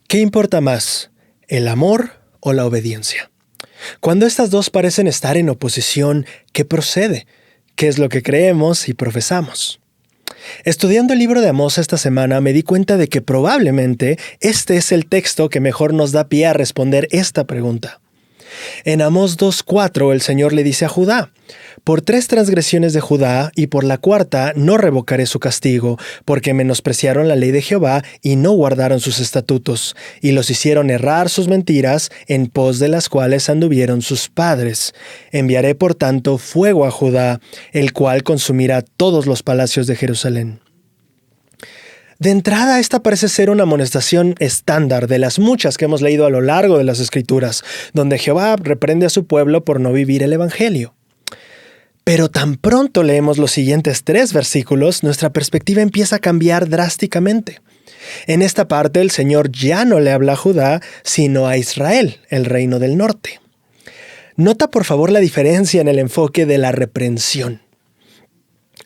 ¿Qué importa más, el amor o la obediencia? Cuando estas dos parecen estar en oposición, ¿qué procede? ¿Qué es lo que creemos y profesamos? Estudiando el libro de Amós esta semana me di cuenta de que probablemente este es el texto que mejor nos da pie a responder esta pregunta. En Amós 2:4 el Señor le dice a Judá: por 3 transgresiones de Judá y por la cuarta no revocaré su castigo, porque menospreciaron la ley de Jehová y no guardaron sus estatutos, y los hicieron errar sus mentiras, en pos de las cuales anduvieron sus padres. Enviaré por tanto fuego a Judá, el cual consumirá todos los palacios de Jerusalén. De entrada, esta parece ser una amonestación estándar de las muchas que hemos leído a lo largo de las Escrituras, donde Jehová reprende a su pueblo por no vivir el Evangelio. Pero tan pronto leemos los siguientes 3 versículos, nuestra perspectiva empieza a cambiar drásticamente. En esta parte, el Señor ya no le habla a Judá, sino a Israel, el reino del norte. Nota por favor la diferencia en el enfoque de la reprensión.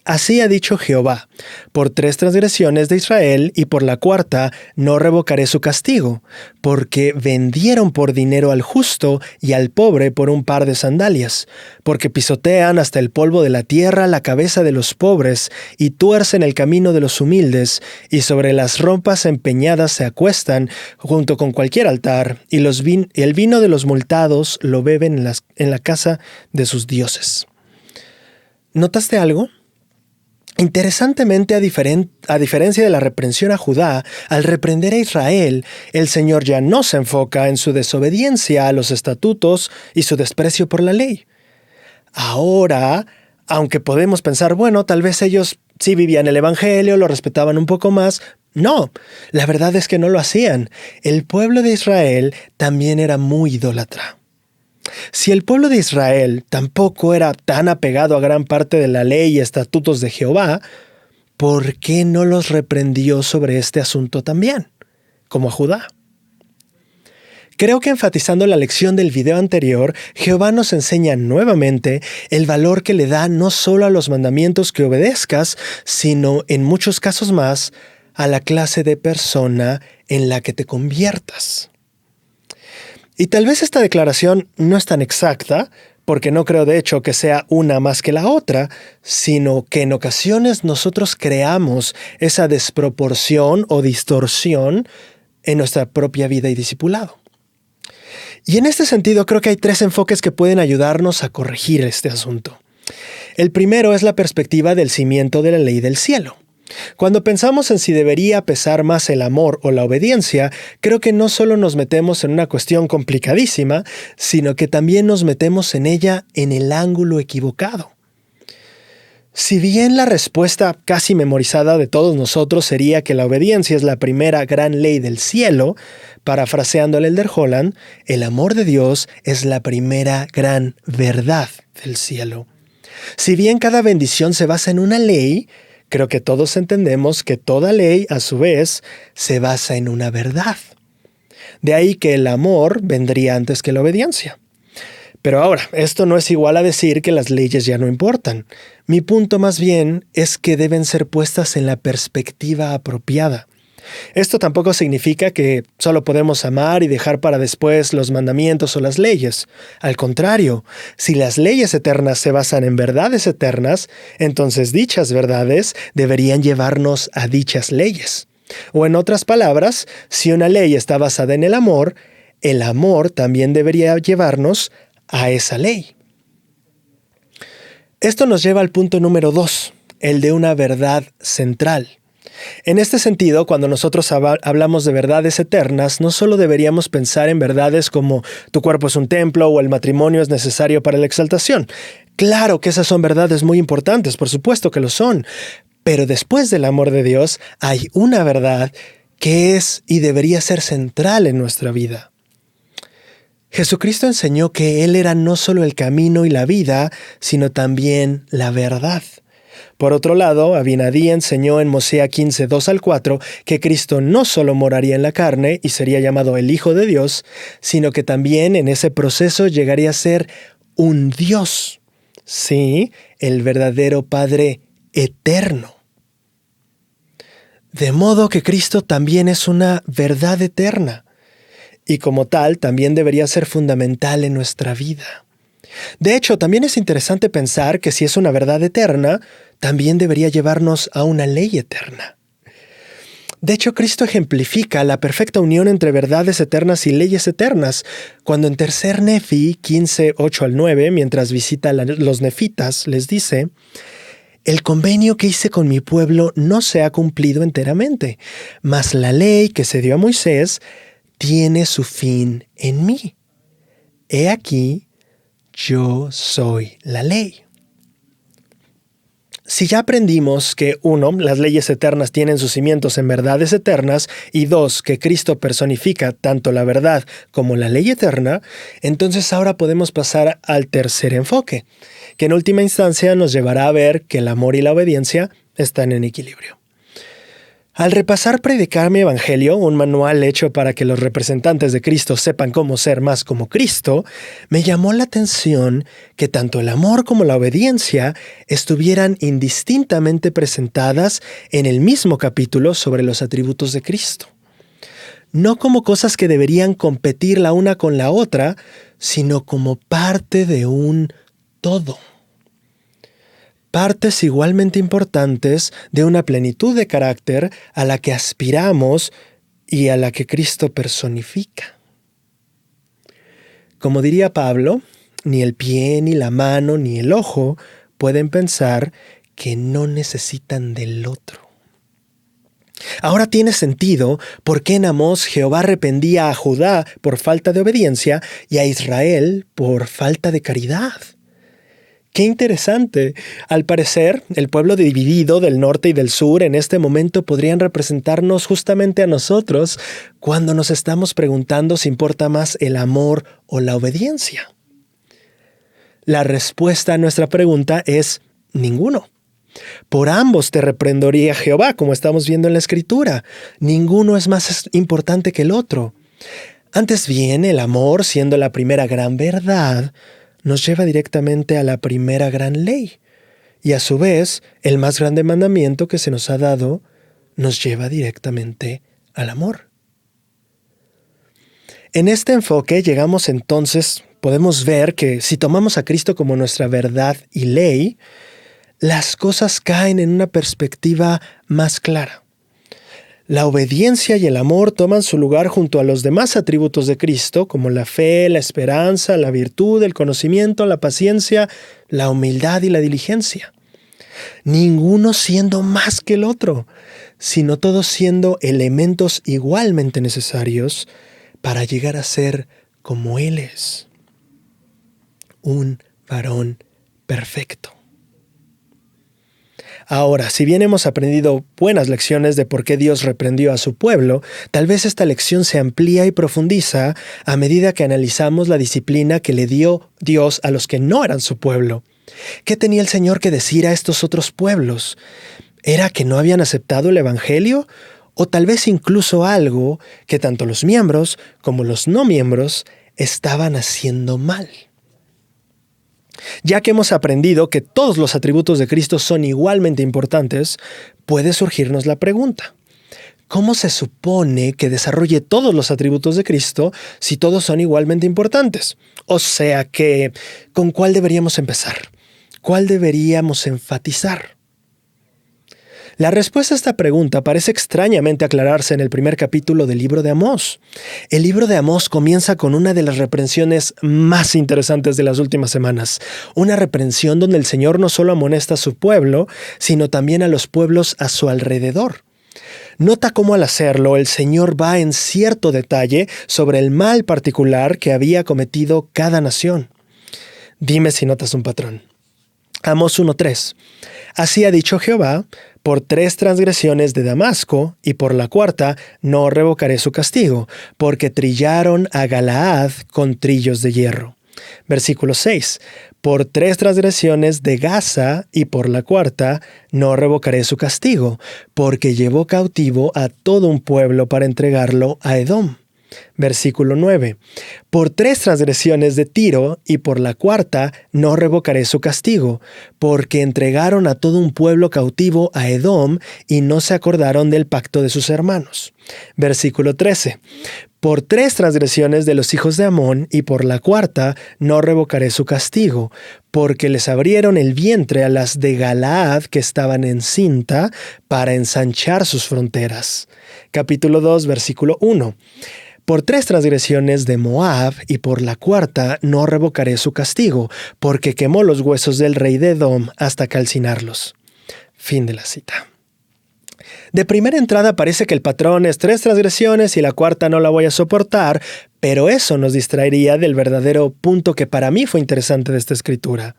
Así ha dicho Jehová: por 3 transgresiones de Israel y por la cuarta no revocaré su castigo, porque vendieron por dinero al justo y al pobre por un par de sandalias, porque pisotean hasta el polvo de la tierra la cabeza de los pobres y tuercen el camino de los humildes, y sobre las rompas empeñadas se acuestan junto con cualquier altar, y el vino de los multados lo beben en la casa de sus dioses. ¿Notaste algo? Interesantemente, a diferencia de la reprensión a Judá, al reprender a Israel, el Señor ya no se enfoca en su desobediencia a los estatutos y su desprecio por la ley. Ahora, aunque podemos pensar, bueno, tal vez ellos sí vivían el Evangelio, lo respetaban un poco más, no, la verdad es que no lo hacían. El pueblo de Israel también era muy idólatra. Si el pueblo de Israel tampoco era tan apegado a gran parte de la ley y estatutos de Jehová, ¿por qué no los reprendió sobre este asunto también, como a Judá? Creo que enfatizando la lección del video anterior, Jehová nos enseña nuevamente el valor que le da no solo a los mandamientos que obedezcas, sino en muchos casos más a la clase de persona en la que te conviertas. Y tal vez esta declaración no es tan exacta, porque no creo de hecho que sea una más que la otra, sino que en ocasiones nosotros creamos esa desproporción o distorsión en nuestra propia vida y discipulado. Y en este sentido creo que hay 3 enfoques que pueden ayudarnos a corregir este asunto. El primero es la perspectiva del cimiento de la ley del cielo. Cuando pensamos en si debería pesar más el amor o la obediencia, creo que no solo nos metemos en una cuestión complicadísima, sino que también nos metemos en ella en el ángulo equivocado. Si bien la respuesta casi memorizada de todos nosotros sería que la obediencia es la primera gran ley del cielo, parafraseando el Elder Holland, el amor de Dios es la primera gran verdad del cielo. Si bien cada bendición se basa en una ley, creo que todos entendemos que toda ley, a su vez, se basa en una verdad. De ahí que el amor vendría antes que la obediencia. Pero ahora, esto no es igual a decir que las leyes ya no importan. Mi punto más bien es que deben ser puestas en la perspectiva apropiada. Esto tampoco significa que solo podemos amar y dejar para después los mandamientos o las leyes. Al contrario, si las leyes eternas se basan en verdades eternas, entonces dichas verdades deberían llevarnos a dichas leyes. O en otras palabras, si una ley está basada en el amor también debería llevarnos a esa ley. Esto nos lleva al punto número 2, el de una verdad central. En este sentido, cuando nosotros hablamos de verdades eternas, no solo deberíamos pensar en verdades como tu cuerpo es un templo o el matrimonio es necesario para la exaltación. Claro que esas son verdades muy importantes, por supuesto que lo son, pero después del amor de Dios hay una verdad que es y debería ser central en nuestra vida. Jesucristo enseñó que Él era no solo el camino y la vida, sino también la verdad. Por otro lado, Abinadí enseñó en Mosea 15, 2-4, que Cristo no solo moraría en la carne y sería llamado el Hijo de Dios, sino que también en ese proceso llegaría a ser un Dios. Sí, el verdadero Padre eterno. De modo que Cristo también es una verdad eterna. y como tal también debería ser fundamental en nuestra vida. De hecho, también es interesante pensar que si es una verdad eterna, también debería llevarnos a una ley eterna. De hecho, Cristo ejemplifica la perfecta unión entre verdades eternas y leyes eternas, cuando en 3 Nefi 15, 8 al 9, mientras visita a los nefitas, les dice: «El convenio que hice con mi pueblo no se ha cumplido enteramente, mas la ley que se dio a Moisés tiene su fin en mí. He aquí, yo soy la ley». Si ya aprendimos que 1, las leyes eternas tienen sus cimientos en verdades eternas, y 2, que Cristo personifica tanto la verdad como la ley eterna, entonces ahora podemos pasar al tercer enfoque, que en última instancia nos llevará a ver que el amor y la obediencia están en equilibrio. Al repasar Predicar mi Evangelio, un manual hecho para que los representantes de Cristo sepan cómo ser más como Cristo, me llamó la atención que tanto el amor como la obediencia estuvieran indistintamente presentadas en el mismo capítulo sobre los atributos de Cristo. No como cosas que deberían competir la una con la otra, sino como parte de un todo. Partes igualmente importantes de una plenitud de carácter a la que aspiramos y a la que Cristo personifica. Como diría Pablo, ni el pie, ni la mano, ni el ojo pueden pensar que no necesitan del otro. Ahora tiene sentido por qué en Amós Jehová reprendía a Judá por falta de obediencia y a Israel por falta de caridad. ¡Qué interesante! Al parecer, el pueblo dividido del norte y del sur en este momento podrían representarnos justamente a nosotros cuando nos estamos preguntando si importa más el amor o la obediencia. La respuesta a nuestra pregunta es ninguno. Por ambos te reprendería Jehová, como estamos viendo en la Escritura. Ninguno es más importante que el otro. Antes bien, el amor, siendo la primera gran verdad, nos lleva directamente a la primera gran ley. Y a su vez, el más grande mandamiento que se nos ha dado nos lleva directamente al amor. En este enfoque llegamos entonces, podemos ver que si tomamos a Cristo como nuestra verdad y ley, las cosas caen en una perspectiva más clara. La obediencia y el amor toman su lugar junto a los demás atributos de Cristo, como la fe, la esperanza, la virtud, el conocimiento, la paciencia, la humildad y la diligencia. Ninguno siendo más que el otro, sino todos siendo elementos igualmente necesarios para llegar a ser como Él es, un varón perfecto. Ahora, si bien hemos aprendido buenas lecciones de por qué Dios reprendió a su pueblo, tal vez esta lección se amplía y profundiza a medida que analizamos la disciplina que le dio Dios a los que no eran su pueblo. ¿Qué tenía el Señor que decir a estos otros pueblos? ¿Era que no habían aceptado el Evangelio? ¿O tal vez incluso algo que tanto los miembros como los no miembros estaban haciendo mal? Ya que hemos aprendido que todos los atributos de Cristo son igualmente importantes, puede surgirnos la pregunta: ¿cómo se supone que desarrolle todos los atributos de Cristo si todos son igualmente importantes? O sea que, ¿con cuál deberíamos empezar? ¿Cuál deberíamos enfatizar? La respuesta a esta pregunta parece extrañamente aclararse en el primer capítulo del libro de Amós. El libro de Amós comienza con una de las reprensiones más interesantes de las últimas semanas. Una reprensión donde el Señor no solo amonesta a su pueblo, sino también a los pueblos a su alrededor. Nota cómo al hacerlo el Señor va en cierto detalle sobre el mal particular que había cometido cada nación. Dime si notas un patrón. Amós 1:3. Así ha dicho Jehová: por 3 transgresiones de Damasco, y por la 4ª no revocaré su castigo, porque trillaron a Galaad con trillos de hierro. Versículo 6. Por 3 transgresiones de Gaza, y por la 4ª no revocaré su castigo, porque llevó cautivo a todo un pueblo para entregarlo a Edom. Versículo 9. Por 3 transgresiones de Tiro y por la 4ª no revocaré su castigo, porque entregaron a todo un pueblo cautivo a Edom y no se acordaron del pacto de sus hermanos. Versículo 13. Por 3 transgresiones de los hijos de Amón y por la 4ª no revocaré su castigo, porque les abrieron el vientre a las de Galaad que estaban encinta para ensanchar sus fronteras. Capítulo 2, versículo 1. Por 3 transgresiones de Moab y por la 4ª no revocaré su castigo, porque quemó los huesos del rey de Edom hasta calcinarlos. Fin de la cita. De primera entrada parece que el patrón es 3 transgresiones y la 4ª no la voy a soportar, pero eso nos distraería del verdadero punto que para mí fue interesante de esta escritura.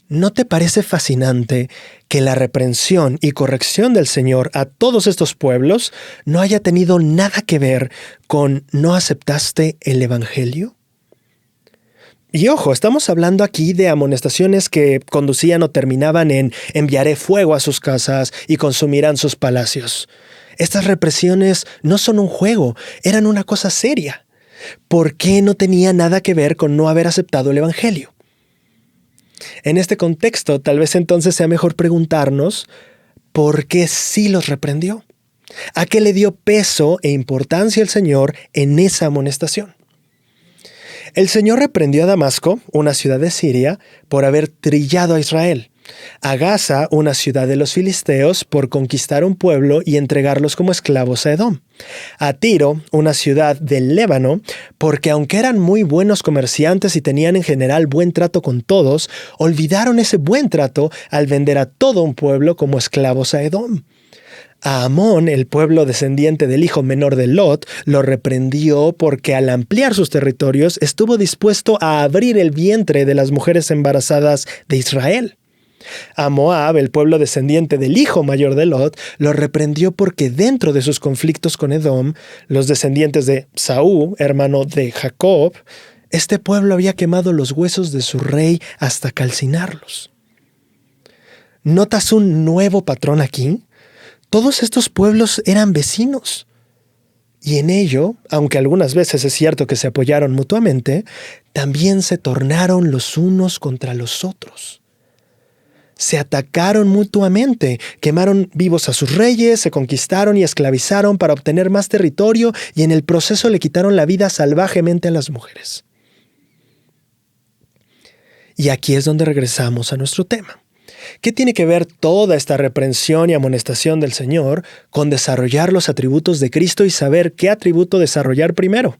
¿No te parece fascinante que la reprensión y corrección del Señor a todos estos pueblos no haya tenido nada que ver con ¿no aceptaste el Evangelio? Y ojo, estamos hablando aquí de amonestaciones que conducían o terminaban en enviaré fuego a sus casas y consumirán sus palacios. Estas represiones no son un juego, eran una cosa seria. ¿Por qué no tenía nada que ver con no haber aceptado el Evangelio? En este contexto, tal vez entonces sea mejor preguntarnos ¿por qué sí los reprendió? ¿A qué le dio peso e importancia el Señor en esa amonestación? El Señor reprendió a Damasco, una ciudad de Siria, por haber trillado a Israel, a Gaza, una ciudad de los filisteos, por conquistar un pueblo y entregarlos como esclavos a Edom, a Tiro, una ciudad del Líbano, porque aunque eran muy buenos comerciantes y tenían en general buen trato con todos, olvidaron ese buen trato al vender a todo un pueblo como esclavos a Edom. A Amón, el pueblo descendiente del hijo menor de Lot, lo reprendió porque al ampliar sus territorios estuvo dispuesto a abrir el vientre de las mujeres embarazadas de Israel. A Moab, el pueblo descendiente del hijo mayor de Lot, lo reprendió porque dentro de sus conflictos con Edom, los descendientes de Saúl, hermano de Jacob, este pueblo había quemado los huesos de su rey hasta calcinarlos. ¿Notas un nuevo patrón aquí? Todos estos pueblos eran vecinos. Y en ello, aunque algunas veces es cierto que se apoyaron mutuamente, también se tornaron los unos contra los otros. Se atacaron mutuamente, quemaron vivos a sus reyes, se conquistaron y esclavizaron para obtener más territorio y en el proceso le quitaron la vida salvajemente a las mujeres. Y aquí es donde regresamos a nuestro tema. ¿Qué tiene que ver toda esta reprensión y amonestación del Señor con desarrollar los atributos de Cristo y saber qué atributo desarrollar primero?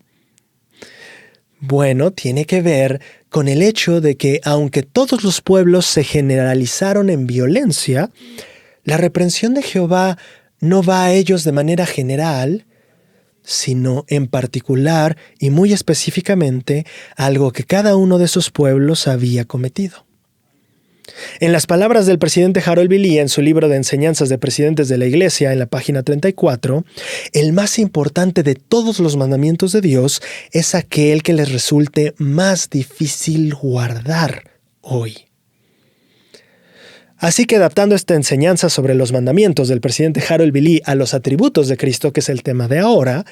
Bueno, tiene que ver con el hecho de que aunque todos los pueblos se generalizaron en violencia, la reprensión de Jehová no va a ellos de manera general, sino en particular y muy específicamente algo que cada uno de esos pueblos había cometido. En las palabras del presidente Harold B. Lee en su libro de enseñanzas de presidentes de la Iglesia, en la página 34, el más importante de todos los mandamientos de Dios es aquel que les resulte más difícil guardar hoy. Así que adaptando esta enseñanza sobre los mandamientos del presidente Harold B. Lee a los atributos de Cristo, que es el tema de ahora,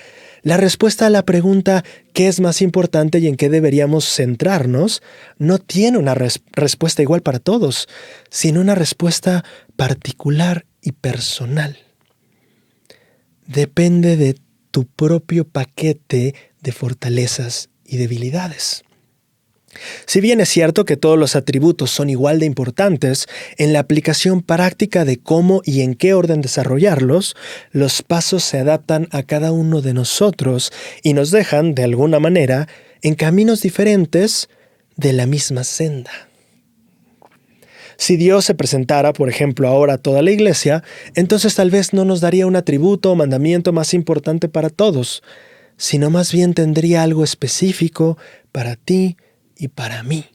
la respuesta a la pregunta ¿qué es más importante y en qué deberíamos centrarnos? No tiene una respuesta igual para todos, sino una respuesta particular y personal. Depende de tu propio paquete de fortalezas y debilidades. Si bien es cierto que todos los atributos son igual de importantes, en la aplicación práctica de cómo y en qué orden desarrollarlos, los pasos se adaptan a cada uno de nosotros y nos dejan, de alguna manera, en caminos diferentes de la misma senda. Si Dios se presentara, por ejemplo, ahora a toda la iglesia, entonces tal vez no nos daría un atributo o mandamiento más importante para todos, sino más bien tendría algo específico para ti y para mí.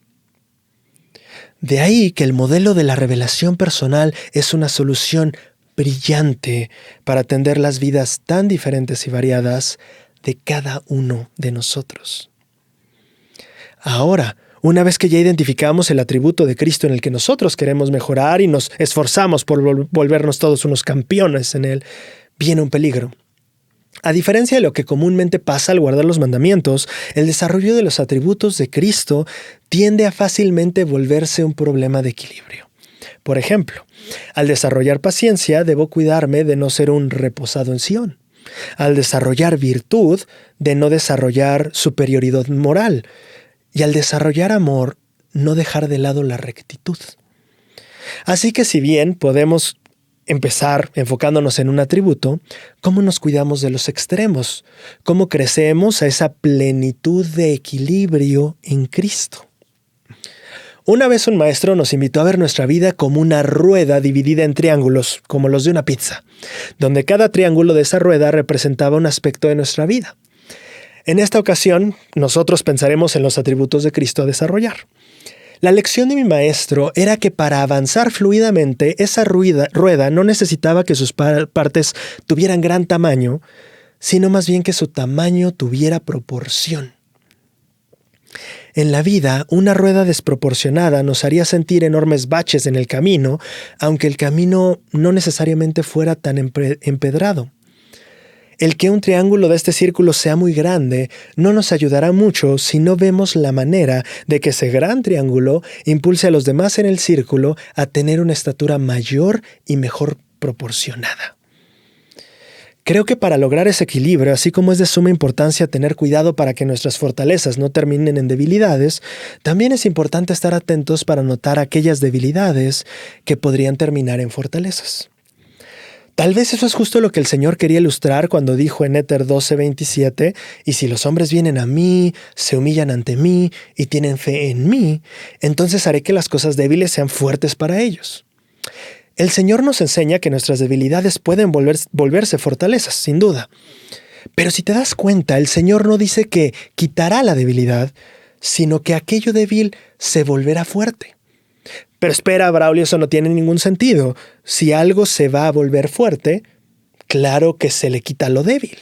De ahí que el modelo de la revelación personal es una solución brillante para atender las vidas tan diferentes y variadas de cada uno de nosotros. Ahora, una vez que ya identificamos el atributo de Cristo en el que nosotros queremos mejorar y nos esforzamos por volvernos todos unos campeones en él, viene un peligro. A diferencia de lo que comúnmente pasa al guardar los mandamientos, el desarrollo de los atributos de Cristo tiende a fácilmente volverse un problema de equilibrio. Por ejemplo, al desarrollar paciencia, debo cuidarme de no ser un reposado en Sión. Al desarrollar virtud, de no desarrollar superioridad moral. Y al desarrollar amor, no dejar de lado la rectitud. Así que si bien podemos empezar enfocándonos en un atributo, ¿cómo nos cuidamos de los extremos? ¿Cómo crecemos a esa plenitud de equilibrio en Cristo? Una vez un maestro nos invitó a ver nuestra vida como una rueda dividida en triángulos, como los de una pizza, donde cada triángulo de esa rueda representaba un aspecto de nuestra vida. En esta ocasión, nosotros pensaremos en los atributos de Cristo a desarrollar. La lección de mi maestro era que para avanzar fluidamente, esa rueda no necesitaba que sus partes tuvieran gran tamaño, sino más bien que su tamaño tuviera proporción. En la vida, una rueda desproporcionada nos haría sentir enormes baches en el camino, aunque el camino no necesariamente fuera tan empedrado. El que un triángulo de este círculo sea muy grande no nos ayudará mucho si no vemos la manera de que ese gran triángulo impulse a los demás en el círculo a tener una estatura mayor y mejor proporcionada. Creo que para lograr ese equilibrio, así como es de suma importancia tener cuidado para que nuestras fortalezas no terminen en debilidades, también es importante estar atentos para notar aquellas debilidades que podrían terminar en fortalezas. Tal vez eso es justo lo que el Señor quería ilustrar cuando dijo en Éter 12:27, «Y si los hombres vienen a mí, se humillan ante mí y tienen fe en mí, entonces haré que las cosas débiles sean fuertes para ellos». El Señor nos enseña que nuestras debilidades pueden volverse fortalezas, sin duda. Pero si te das cuenta, el Señor no dice que quitará la debilidad, sino que aquello débil se volverá fuerte. Pero espera, Braulio, eso no tiene ningún sentido. Si algo se va a volver fuerte, claro que se le quita lo débil.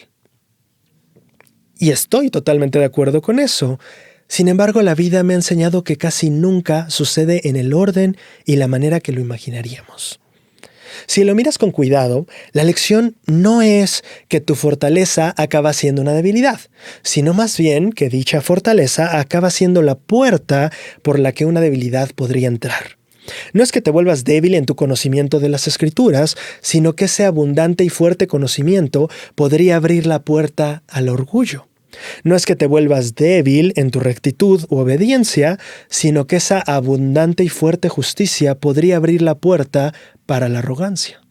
Y estoy totalmente de acuerdo con eso. Sin embargo, la vida me ha enseñado que casi nunca sucede en el orden y la manera que lo imaginaríamos. Si lo miras con cuidado, la lección no es que tu fortaleza acaba siendo una debilidad, sino más bien que dicha fortaleza acaba siendo la puerta por la que una debilidad podría entrar. No es que te vuelvas débil en tu conocimiento de las Escrituras, sino que ese abundante y fuerte conocimiento podría abrir la puerta al orgullo. No es que te vuelvas débil en tu rectitud u obediencia, sino que esa abundante y fuerte justicia podría abrir la puerta para la arrogancia.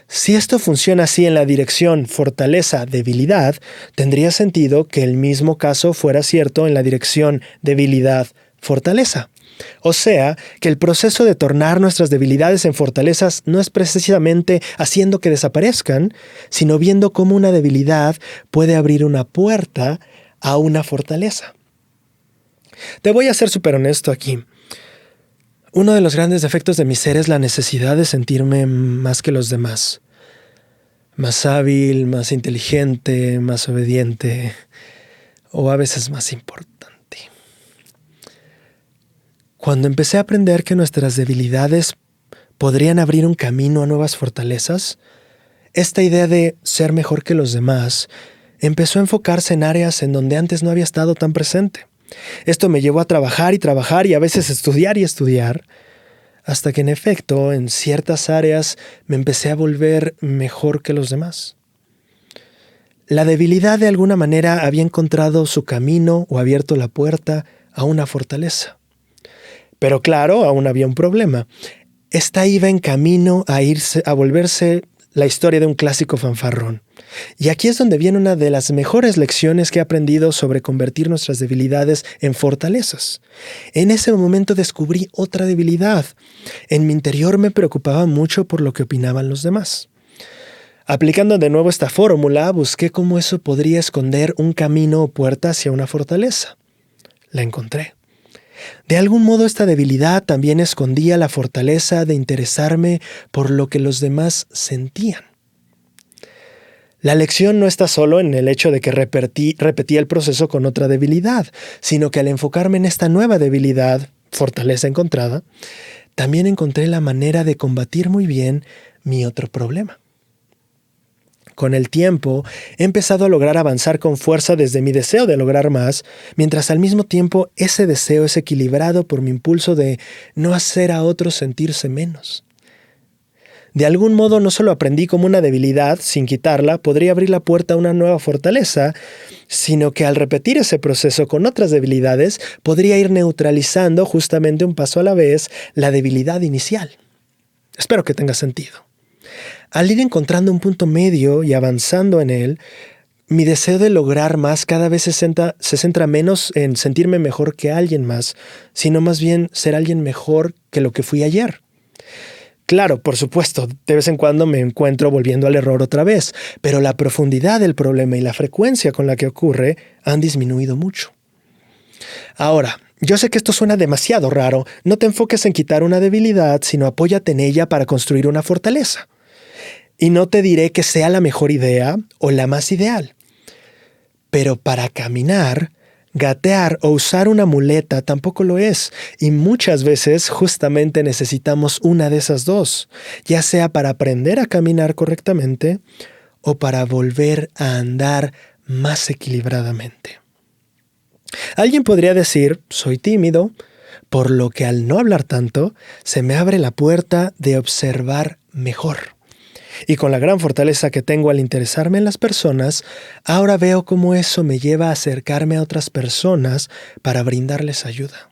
Si esto funciona así en la dirección fortaleza-debilidad, tendría sentido que el mismo caso fuera cierto en la dirección debilidad-fortaleza. O sea, que el proceso de tornar nuestras debilidades en fortalezas no es precisamente haciendo que desaparezcan, sino viendo cómo una debilidad puede abrir una puerta a una fortaleza. Te voy a ser súper honesto aquí. Uno de los grandes defectos de mi ser es la necesidad de sentirme más que los demás. Más hábil, más inteligente, más obediente, o a veces más importante. Cuando empecé a aprender que nuestras debilidades podrían abrir un camino a nuevas fortalezas, esta idea de ser mejor que los demás empezó a enfocarse en áreas en donde antes no había estado tan presente. Esto me llevó a trabajar y a veces estudiar, hasta que en efecto, en ciertas áreas me empecé a volver mejor que los demás. La debilidad de alguna manera había encontrado su camino o abierto la puerta a una fortaleza. Pero claro, aún había un problema. Esta iba en camino a volverse la historia de un clásico fanfarrón. Y aquí es donde viene una de las mejores lecciones que he aprendido sobre convertir nuestras debilidades en fortalezas. En ese momento descubrí otra debilidad. En mi interior me preocupaba mucho por lo que opinaban los demás. Aplicando de nuevo esta fórmula, busqué cómo eso podría esconder un camino o puerta hacia una fortaleza. La encontré. De algún modo esta debilidad también escondía la fortaleza de interesarme por lo que los demás sentían. La lección no está solo en el hecho de que repetí el proceso con otra debilidad, sino que al enfocarme en esta nueva debilidad, fortaleza encontrada, también encontré la manera de combatir muy bien mi otro problema. Con el tiempo, he empezado a lograr avanzar con fuerza desde mi deseo de lograr más, mientras al mismo tiempo ese deseo es equilibrado por mi impulso de no hacer a otros sentirse menos. De algún modo no solo aprendí como una debilidad, sin quitarla, podría abrir la puerta a una nueva fortaleza, sino que al repetir ese proceso con otras debilidades, podría ir neutralizando justamente un paso a la vez la debilidad inicial. Espero que tenga sentido. Al ir encontrando un punto medio y avanzando en él, mi deseo de lograr más cada vez se centra menos en sentirme mejor que alguien más, sino más bien ser alguien mejor que lo que fui ayer. Claro, por supuesto, de vez en cuando me encuentro volviendo al error otra vez, pero la profundidad del problema y la frecuencia con la que ocurre han disminuido mucho. Ahora, yo sé que esto suena demasiado raro. No te enfoques en quitar una debilidad, sino apóyate en ella para construir una fortaleza. Y no te diré que sea la mejor idea o la más ideal. Pero para caminar, gatear o usar una muleta tampoco lo es. Y muchas veces justamente necesitamos una de esas dos, ya sea para aprender a caminar correctamente o para volver a andar más equilibradamente. Alguien podría decir, soy tímido, por lo que al no hablar tanto, se me abre la puerta de observar mejor. Y con la gran fortaleza que tengo al interesarme en las personas, ahora veo cómo eso me lleva a acercarme a otras personas para brindarles ayuda.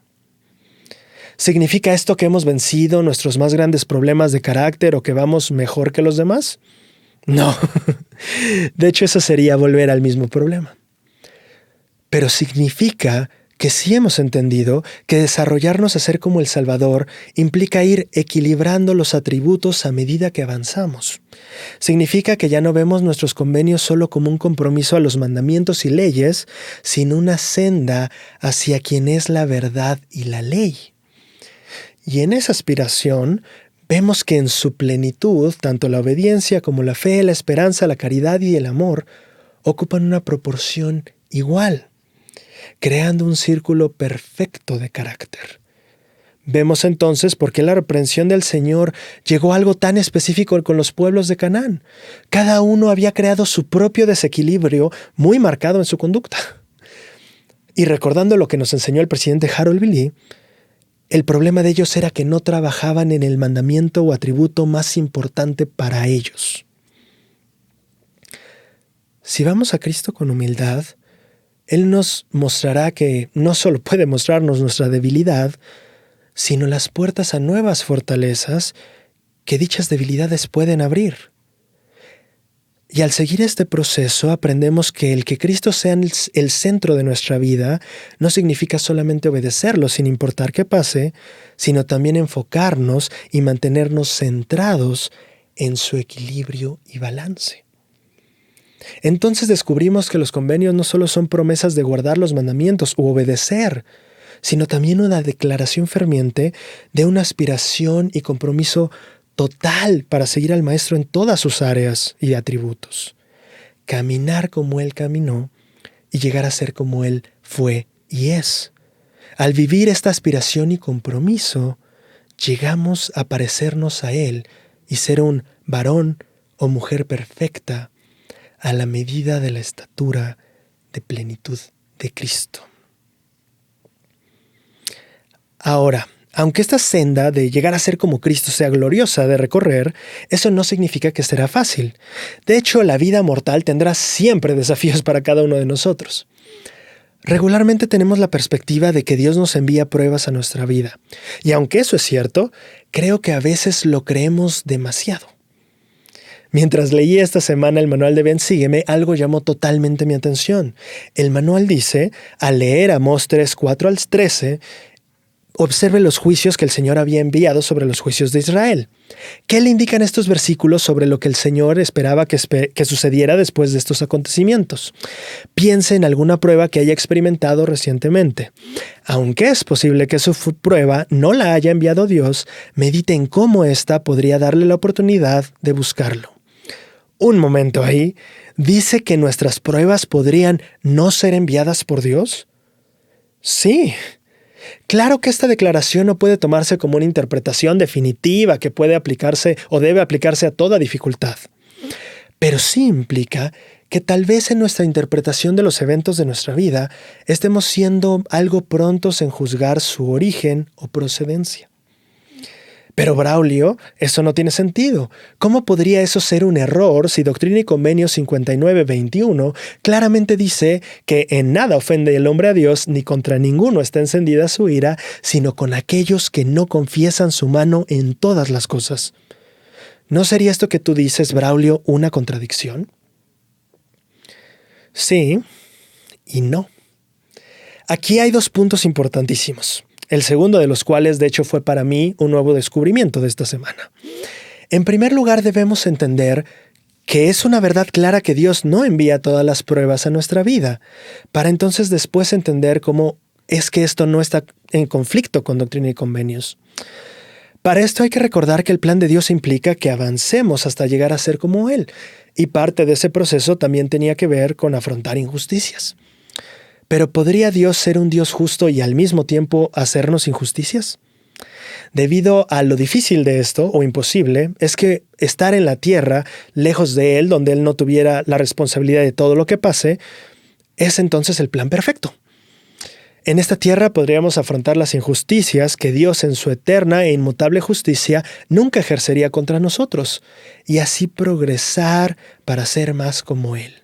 ¿Significa esto que hemos vencido nuestros más grandes problemas de carácter o que vamos mejor que los demás? No. De hecho, eso sería volver al mismo problema. Pero significa que sí hemos entendido que desarrollarnos a ser como el Salvador implica ir equilibrando los atributos a medida que avanzamos. Significa que ya no vemos nuestros convenios solo como un compromiso a los mandamientos y leyes, sino una senda hacia quien es la verdad y la ley. Y en esa aspiración vemos que en su plenitud, tanto la obediencia como la fe, la esperanza, la caridad y el amor ocupan una proporción igual, creando un círculo perfecto de carácter. Vemos entonces por qué la reprensión del Señor llegó a algo tan específico con los pueblos de Canaán. Cada uno había creado su propio desequilibrio muy marcado en su conducta. Y recordando lo que nos enseñó el presidente Harold B. Lee, el problema de ellos era que no trabajaban en el mandamiento o atributo más importante para ellos. Si vamos a Cristo con humildad, Él nos mostrará que no solo puede mostrarnos nuestra debilidad, sino las puertas a nuevas fortalezas que dichas debilidades pueden abrir. Y al seguir este proceso aprendemos que el que Cristo sea el centro de nuestra vida no significa solamente obedecerlo sin importar qué pase, sino también enfocarnos y mantenernos centrados en su equilibrio y balance. Entonces descubrimos que los convenios no solo son promesas de guardar los mandamientos u obedecer, sino también una declaración ferviente de una aspiración y compromiso total para seguir al Maestro en todas sus áreas y atributos. Caminar como Él caminó y llegar a ser como Él fue y es. Al vivir esta aspiración y compromiso, llegamos a parecernos a Él y ser un varón o mujer perfecta, a la medida de la estatura de plenitud de Cristo. Ahora, aunque esta senda de llegar a ser como Cristo sea gloriosa de recorrer, eso no significa que será fácil. De hecho, la vida mortal tendrá siempre desafíos para cada uno de nosotros. Regularmente tenemos la perspectiva de que Dios nos envía pruebas a nuestra vida. Y aunque eso es cierto, creo que a veces lo creemos demasiado. Mientras leía esta semana el manual de Ven, Sígueme, algo llamó totalmente mi atención. El manual dice, al leer Amós 3, 4 al 13, observe los juicios que el Señor había enviado sobre los juicios de Israel. ¿Qué le indican estos versículos sobre lo que el Señor esperaba que sucediera después de estos acontecimientos? Piense en alguna prueba que haya experimentado recientemente. Aunque es posible que su prueba no la haya enviado Dios, medite en cómo ésta podría darle la oportunidad de buscarlo. Un momento ahí, ¿dice que nuestras pruebas podrían no ser enviadas por Dios? Sí. Claro que esta declaración no puede tomarse como una interpretación definitiva que puede aplicarse o debe aplicarse a toda dificultad. pero sí implica que tal vez en nuestra interpretación de los eventos de nuestra vida estemos siendo algo prontos en juzgar su origen o procedencia. Pero Braulio, eso no tiene sentido. ¿Cómo podría eso ser un error si Doctrina y Convenios 59:21 claramente dice que en nada ofende el hombre a Dios, ni contra ninguno está encendida su ira, sino con aquellos que no confiesan su mano en todas las cosas? ¿No sería esto que tú dices, Braulio, una contradicción? Sí y no. Aquí hay dos puntos importantísimos. El segundo de los cuales, de hecho, fue para mí un nuevo descubrimiento de esta semana. En primer lugar, debemos entender que es una verdad clara que Dios no envía todas las pruebas a nuestra vida, para entonces después entender cómo es que esto no está en conflicto con Doctrina y Convenios. Para esto hay que recordar que el plan de Dios implica que avancemos hasta llegar a ser como Él, y parte de ese proceso también tenía que ver con afrontar injusticias. Pero ¿podría Dios ser un Dios justo y al mismo tiempo hacernos injusticias? Debido a lo difícil de esto, o imposible, es que estar en la tierra, lejos de Él, donde Él no tuviera la responsabilidad de todo lo que pase, es entonces el plan perfecto. En esta tierra podríamos afrontar las injusticias que Dios en su eterna e inmutable justicia nunca ejercería contra nosotros, y así progresar para ser más como Él.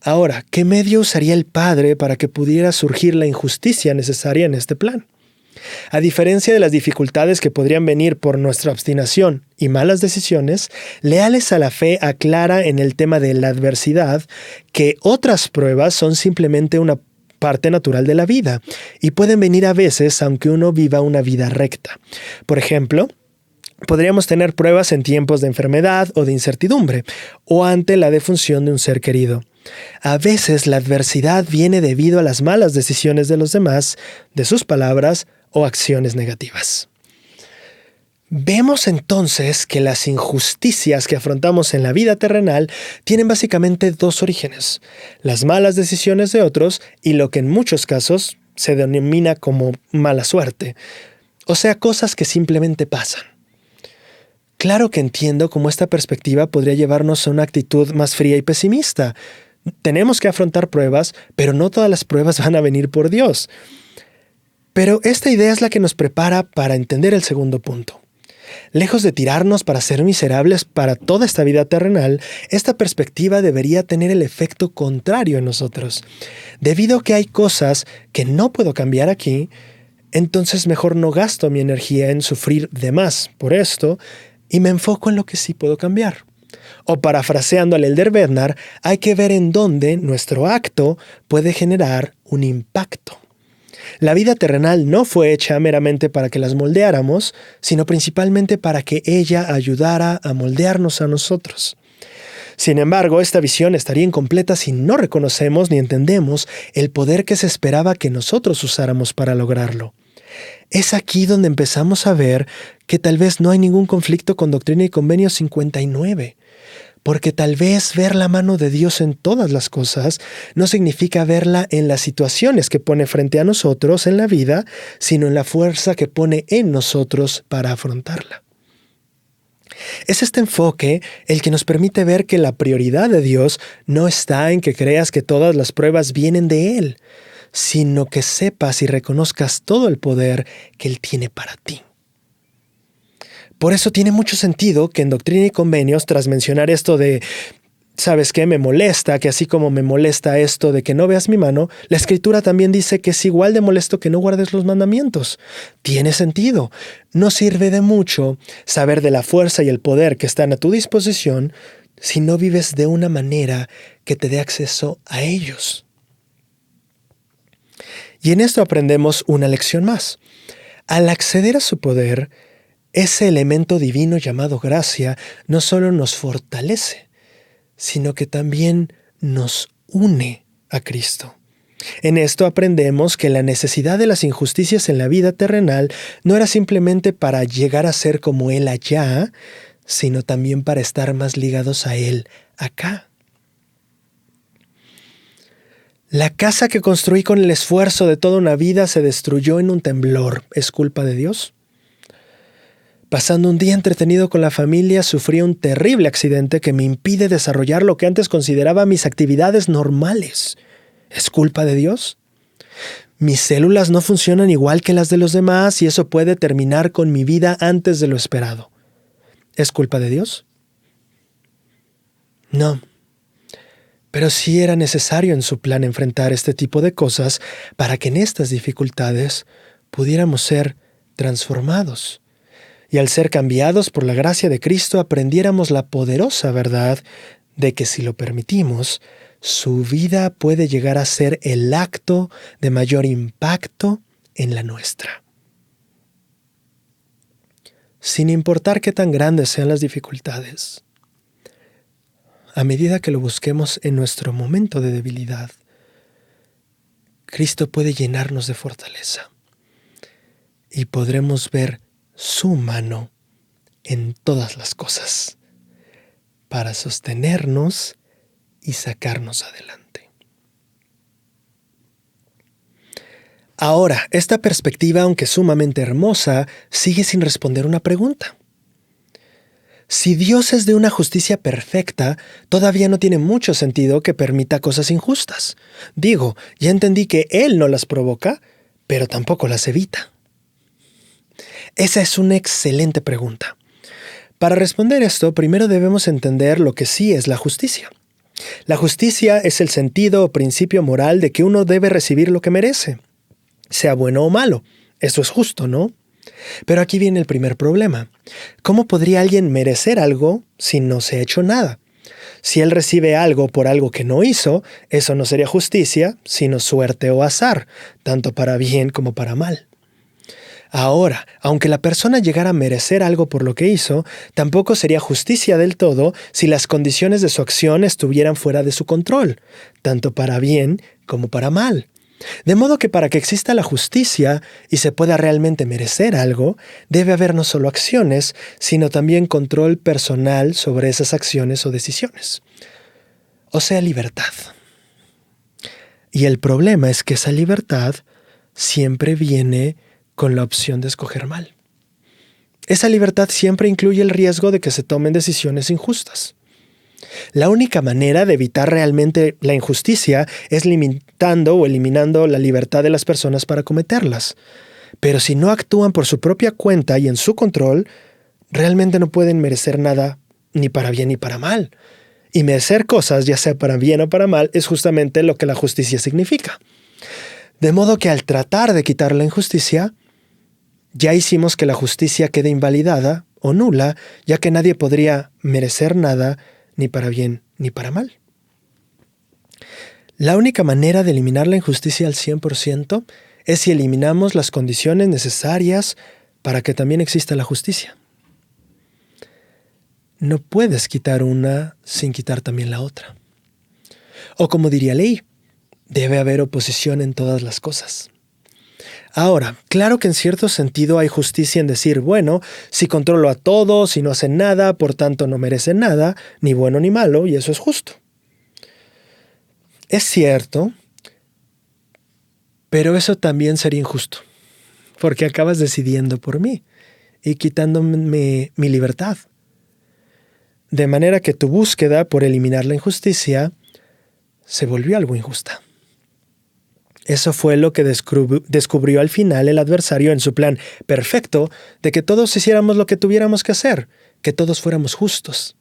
Ahora, ¿qué medio usaría el Padre para que pudiera surgir la injusticia necesaria en este plan? A diferencia de las dificultades que podrían venir por nuestra obstinación y malas decisiones, leales a la fe aclara en el tema de la adversidad que otras pruebas son simplemente una parte natural de la vida y pueden venir a veces aunque uno viva una vida recta. Por ejemplo, podríamos tener pruebas en tiempos de enfermedad o de incertidumbre o ante la defunción de un ser querido. A veces la adversidad viene debido a las malas decisiones de los demás, de sus palabras o acciones negativas. Vemos entonces que las injusticias que afrontamos en la vida terrenal tienen básicamente dos orígenes: las malas decisiones de otros y lo que en muchos casos se denomina como mala suerte, o sea, cosas que simplemente pasan. Claro que entiendo cómo esta perspectiva podría llevarnos a una actitud más fría y pesimista. Tenemos que afrontar pruebas, pero no todas las pruebas van a venir por Dios. Pero esta idea es la que nos prepara para entender el segundo punto. Lejos de tirarnos para ser miserables para toda esta vida terrenal, esta perspectiva debería tener el efecto contrario en nosotros. Debido a que hay cosas que no puedo cambiar aquí, entonces mejor no gasto mi energía en sufrir de más por esto y me enfoco en lo que sí puedo cambiar. O parafraseando al Elder Bednar, hay que ver en dónde nuestro acto puede generar un impacto. La vida terrenal no fue hecha meramente para que las moldeáramos, sino principalmente para que ella ayudara a moldearnos a nosotros. Sin embargo, esta visión estaría incompleta si no reconocemos ni entendemos el poder que se esperaba que nosotros usáramos para lograrlo. Es aquí donde empezamos a ver que tal vez no hay ningún conflicto con Doctrina y Convenios 59. Porque tal vez ver la mano de Dios en todas las cosas no significa verla en las situaciones que pone frente a nosotros en la vida, sino en la fuerza que pone en nosotros para afrontarla. Es este enfoque el que nos permite ver que la prioridad de Dios no está en que creas que todas las pruebas vienen de Él, sino que sepas y reconozcas todo el poder que Él tiene para ti. Por eso tiene mucho sentido que en Doctrina y Convenios, tras mencionar esto de ¿sabes qué? Me molesta, que así como me molesta esto de que no veas mi mano, la Escritura también dice que es igual de molesto que no guardes los mandamientos. Tiene sentido. No sirve de mucho saber de la fuerza y el poder que están a tu disposición si no vives de una manera que te dé acceso a ellos. Y en esto aprendemos una lección más. Al acceder a su poder, ese elemento divino llamado gracia no solo nos fortalece, sino que también nos une a Cristo. En esto aprendemos que la necesidad de las injusticias en la vida terrenal no era simplemente para llegar a ser como Él allá, sino también para estar más ligados a Él acá. La casa que construí con el esfuerzo de toda una vida se destruyó en un temblor. ¿Es culpa de Dios? Pasando un día entretenido con la familia, sufrí un terrible accidente que me impide desarrollar lo que antes consideraba mis actividades normales. ¿Es culpa de Dios? Mis células no funcionan igual que las de los demás y eso puede terminar con mi vida antes de lo esperado. ¿Es culpa de Dios? No. Pero sí era necesario en su plan enfrentar este tipo de cosas para que en estas dificultades pudiéramos ser transformados. Y al ser cambiados por la gracia de Cristo aprendiéramos la poderosa verdad de que si lo permitimos, su vida puede llegar a ser el acto de mayor impacto en la nuestra. Sin importar qué tan grandes sean las dificultades, a medida que lo busquemos en nuestro momento de debilidad, Cristo puede llenarnos de fortaleza y podremos ver su mano en todas las cosas para sostenernos y sacarnos adelante. Ahora, esta perspectiva, aunque sumamente hermosa, sigue sin responder una pregunta. Si Dios es de una justicia perfecta, todavía no tiene mucho sentido que permita cosas injustas. Digo, ya entendí que Él no las provoca, pero tampoco las evita. Esa es una excelente pregunta. Para responder esto, primero debemos entender lo que sí es la justicia. La justicia es el sentido o principio moral de que uno debe recibir lo que merece, sea bueno o malo. Eso es justo, ¿no? Pero aquí viene el primer problema. ¿Cómo podría alguien merecer algo si no se ha hecho nada? Si él recibe algo por algo que no hizo, eso no sería justicia, sino suerte o azar, tanto para bien como para mal. Ahora, aunque la persona llegara a merecer algo por lo que hizo, tampoco sería justicia del todo si las condiciones de su acción estuvieran fuera de su control, tanto para bien como para mal. De modo que para que exista la justicia y se pueda realmente merecer algo, debe haber no solo acciones, sino también control personal sobre esas acciones o decisiones. O sea, libertad. Y el problema es que esa libertad siempre viene con la opción de escoger mal. Esa libertad siempre incluye el riesgo de que se tomen decisiones injustas. La única manera de evitar realmente la injusticia es limitando o eliminando la libertad de las personas para cometerlas. Pero si no actúan por su propia cuenta y en su control, realmente no pueden merecer nada ni para bien ni para mal. Y merecer cosas, ya sea para bien o para mal, es justamente lo que la justicia significa. De modo que al tratar de quitar la injusticia, ya hicimos que la justicia quede invalidada o nula, ya que nadie podría merecer nada ni para bien ni para mal. La única manera de eliminar la injusticia al 100% es si eliminamos las condiciones necesarias para que también exista la justicia. No puedes quitar una sin quitar también la otra. O como diría Ley, debe haber oposición en todas las cosas. Ahora, claro que en cierto sentido hay justicia en decir, bueno, si controlo a todos y no hacen nada, por tanto no merecen nada, ni bueno ni malo, y eso es justo. Es cierto, pero eso también sería injusto, porque acabas decidiendo por mí y quitándome mi libertad. De manera que tu búsqueda por eliminar la injusticia se volvió algo injusta. Eso fue lo que descubrió al final el adversario en su plan perfecto de que todos hiciéramos lo que tuviéramos que hacer, que todos fuéramos justos.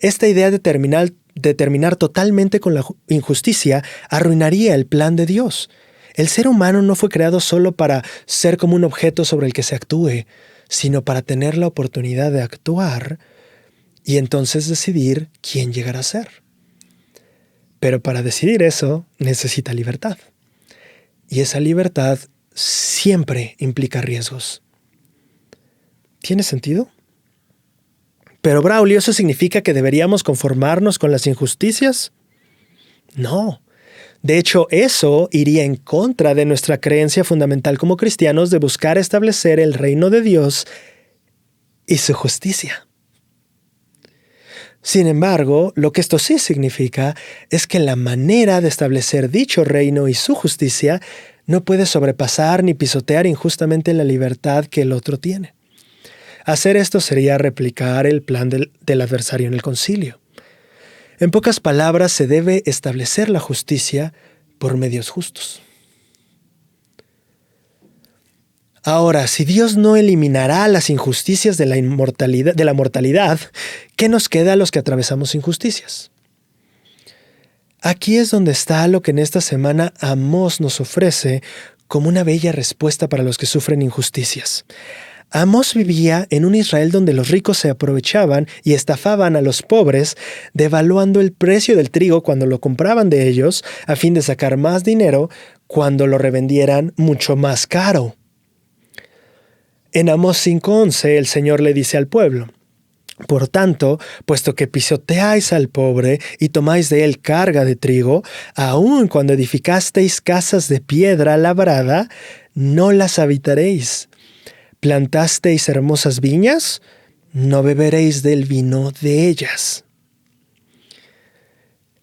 Esta idea de terminar totalmente con la injusticia arruinaría el plan de Dios. El ser humano no fue creado solo para ser como un objeto sobre el que se actúe, sino para tener la oportunidad de actuar y entonces decidir quién llegará a ser. Pero para decidir eso necesita libertad. Y esa libertad siempre implica riesgos. ¿Tiene sentido? Pero Braulio, ¿eso significa que deberíamos conformarnos con las injusticias? No. De hecho, eso iría en contra de nuestra creencia fundamental como cristianos de buscar establecer el reino de Dios y su justicia. Sin embargo, lo que esto sí significa es que la manera de establecer dicho reino y su justicia no puede sobrepasar ni pisotear injustamente la libertad que el otro tiene. Hacer esto sería replicar el plan del adversario en el concilio. En pocas palabras, se debe establecer la justicia por medios justos. Ahora, si Dios no eliminará las injusticias de la mortalidad, ¿qué nos queda a los que atravesamos injusticias? Aquí es donde está lo que en esta semana Amós nos ofrece como una bella respuesta para los que sufren injusticias. Amós vivía en un Israel donde los ricos se aprovechaban y estafaban a los pobres, devaluando el precio del trigo cuando lo compraban de ellos, a fin de sacar más dinero cuando lo revendieran mucho más caro. En Amós 5:11 el Señor le dice al pueblo: por tanto, puesto que pisoteáis al pobre y tomáis de él carga de trigo, aun cuando edificasteis casas de piedra labrada, no las habitaréis. ¿Plantasteis hermosas viñas? No beberéis del vino de ellas.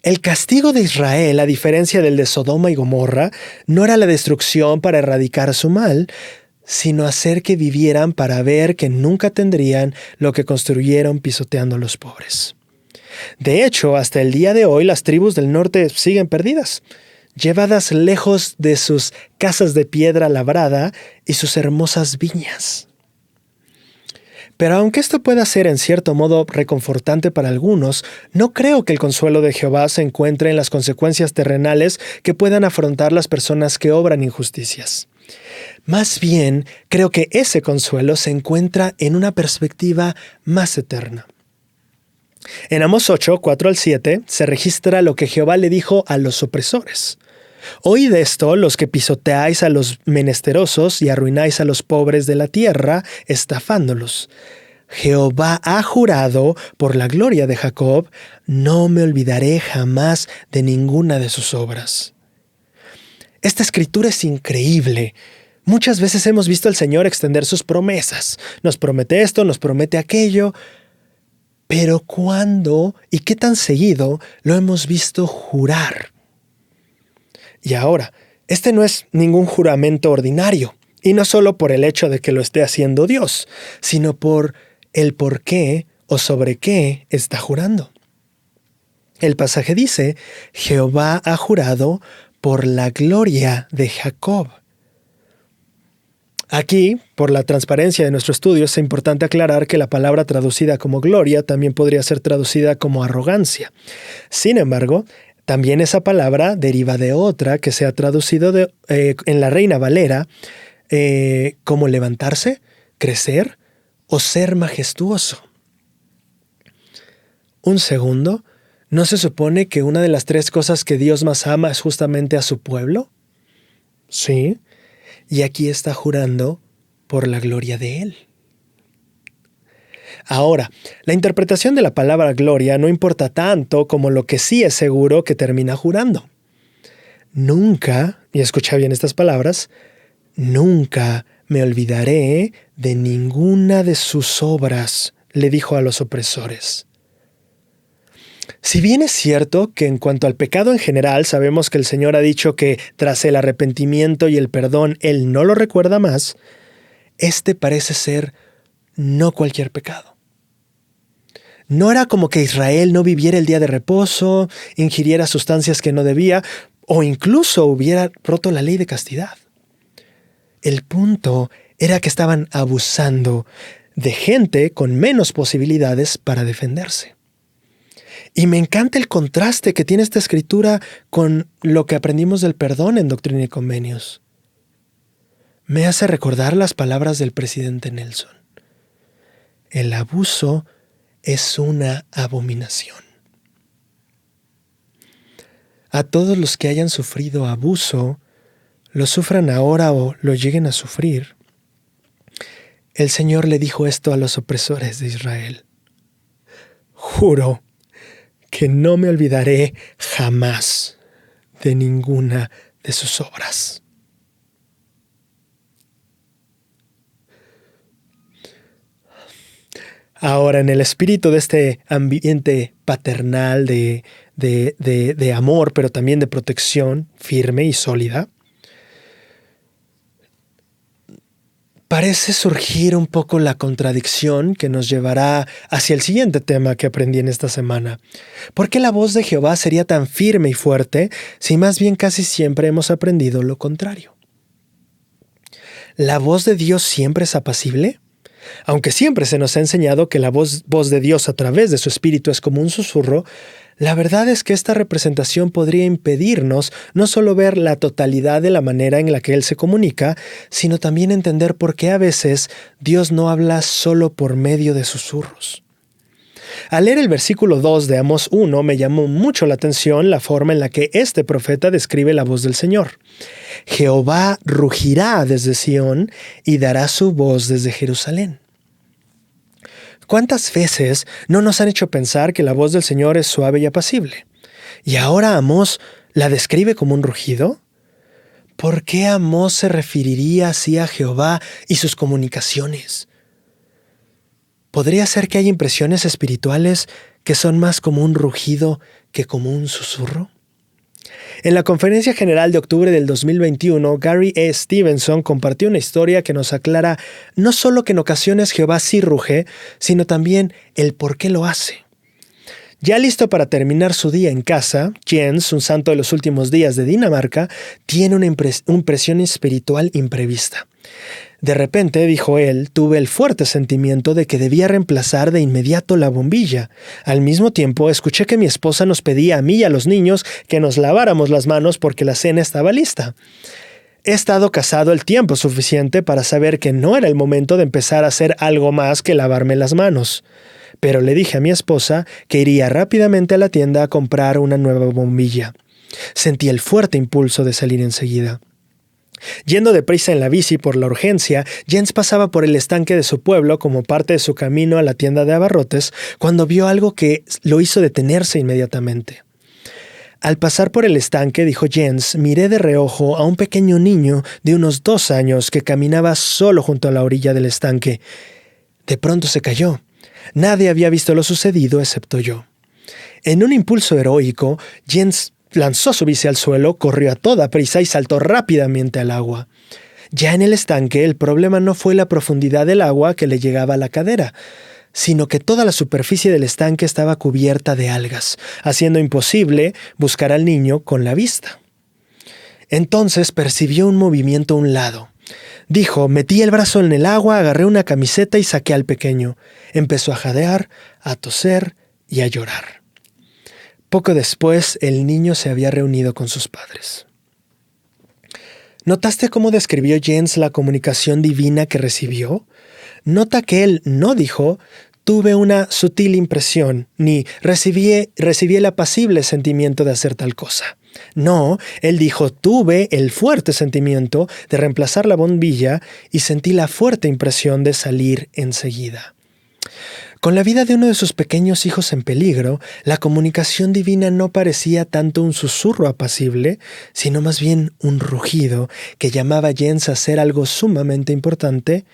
El castigo de Israel, a diferencia del de Sodoma y Gomorra, no era la destrucción para erradicar su mal, sino hacer que vivieran para ver que nunca tendrían lo que construyeron pisoteando a los pobres. De hecho, hasta el día de hoy las tribus del norte siguen perdidas, llevadas lejos de sus casas de piedra labrada y sus hermosas viñas. Pero aunque esto pueda ser en cierto modo reconfortante para algunos, no creo que el consuelo de Jehová se encuentre en las consecuencias terrenales que puedan afrontar las personas que obran injusticias. Más bien, creo que ese consuelo se encuentra en una perspectiva más eterna. En Amós 8, 4-7, se registra lo que Jehová le dijo a los opresores. Oíd esto, los que pisoteáis a los menesterosos y arruináis a los pobres de la tierra, estafándolos. Jehová ha jurado por la gloria de Jacob, no me olvidaré jamás de ninguna de sus obras. Esta escritura es increíble. Muchas veces hemos visto al Señor extender sus promesas. Nos promete esto, nos promete aquello. Pero ¿cuándo y qué tan seguido lo hemos visto jurar? Y ahora, este no es ningún juramento ordinario. Y no solo por el hecho de que lo esté haciendo Dios, sino por el por qué o sobre qué está jurando. El pasaje dice: Jehová ha jurado por la gloria de Jacob. Aquí, por la transparencia de nuestro estudio, es importante aclarar que la palabra traducida como gloria también podría ser traducida como arrogancia. Sin embargo, también esa palabra deriva de otra que se ha traducido en la Reina Valera como levantarse, crecer o ser majestuoso. Un segundo, ¿no se supone que una de las tres cosas que Dios más ama es justamente a su pueblo? Sí. Y aquí está jurando por la gloria de Él. Ahora, la interpretación de la palabra gloria no importa tanto como lo que sí es seguro que termina jurando. Nunca, y escucha bien estas palabras, nunca me olvidaré de ninguna de sus obras, le dijo a los opresores. Si bien es cierto que en cuanto al pecado en general sabemos que el Señor ha dicho que tras el arrepentimiento y el perdón Él no lo recuerda más, este parece ser no cualquier pecado. No era como que Israel no viviera el día de reposo, ingiriera sustancias que no debía o incluso hubiera roto la ley de castidad. El punto era que estaban abusando de gente con menos posibilidades para defenderse. Y me encanta el contraste que tiene esta escritura con lo que aprendimos del perdón en Doctrina y Convenios. Me hace recordar las palabras del presidente Nelson. El abuso es una abominación. A todos los que hayan sufrido abuso, lo sufran ahora o lo lleguen a sufrir, el Señor le dijo esto a los opresores de Israel. Juro que no me olvidaré jamás de ninguna de sus obras. Ahora, en el espíritu de este ambiente paternal de amor, pero también de protección firme y sólida, parece surgir un poco la contradicción que nos llevará hacia el siguiente tema que aprendí en esta semana. ¿Por qué la voz de Jehová sería tan firme y fuerte si más bien casi siempre hemos aprendido lo contrario? ¿La voz de Dios siempre es apacible? Aunque siempre se nos ha enseñado que la voz de Dios a través de su Espíritu es como un susurro, la verdad es que esta representación podría impedirnos no solo ver la totalidad de la manera en la que Él se comunica, sino también entender por qué a veces Dios no habla solo por medio de susurros. Al leer el versículo 2 de Amós 1 me llamó mucho la atención la forma en la que este profeta describe la voz del Señor. Jehová rugirá desde Sión y dará su voz desde Jerusalén. ¿Cuántas veces no nos han hecho pensar que la voz del Señor es suave y apacible? ¿Y ahora Amós la describe como un rugido? ¿Por qué Amós se referiría así a Jehová y sus comunicaciones? ¿Podría ser que hay impresiones espirituales que son más como un rugido que como un susurro? En la Conferencia General de octubre del 2021, Gary E. Stevenson compartió una historia que nos aclara no solo que en ocasiones Jehová sí ruge, sino también el por qué lo hace. Ya listo para terminar su día en casa, Jens, un santo de los últimos días de Dinamarca, tiene una impresión espiritual imprevista. De repente, dijo él, tuve el fuerte sentimiento de que debía reemplazar de inmediato la bombilla. Al mismo tiempo, escuché que mi esposa nos pedía a mí y a los niños que nos laváramos las manos porque la cena estaba lista. He estado casado el tiempo suficiente para saber que no era el momento de empezar a hacer algo más que lavarme las manos. Pero le dije a mi esposa que iría rápidamente a la tienda a comprar una nueva bombilla. Sentí el fuerte impulso de salir enseguida. Yendo deprisa en la bici por la urgencia, Jens pasaba por el estanque de su pueblo como parte de su camino a la tienda de abarrotes cuando vio algo que lo hizo detenerse inmediatamente. Al pasar por el estanque, dijo Jens, miré de reojo a un pequeño niño de unos 2 años que caminaba solo junto a la orilla del estanque. De pronto se cayó. Nadie había visto lo sucedido excepto yo. En un impulso heroico, Jens lanzó su bici al suelo, corrió a toda prisa y saltó rápidamente al agua. Ya en el estanque, el problema no fue la profundidad del agua que le llegaba a la cadera, sino que toda la superficie del estanque estaba cubierta de algas, haciendo imposible buscar al niño con la vista. Entonces percibió un movimiento a un lado. Dijo, metí el brazo en el agua, agarré una camiseta y saqué al pequeño. Empezó a jadear, a toser y a llorar. Poco después, el niño se había reunido con sus padres. ¿Notaste cómo describió Jens la comunicación divina que recibió? Nota que él no dijo, tuve una sutil impresión, ni recibí el apacible sentimiento de hacer tal cosa. No, él dijo, tuve el fuerte sentimiento de reemplazar la bombilla y sentí la fuerte impresión de salir enseguida. Con la vida de uno de sus pequeños hijos en peligro, la comunicación divina no parecía tanto un susurro apacible, sino más bien un rugido que llamaba a Jens a hacer algo sumamente importante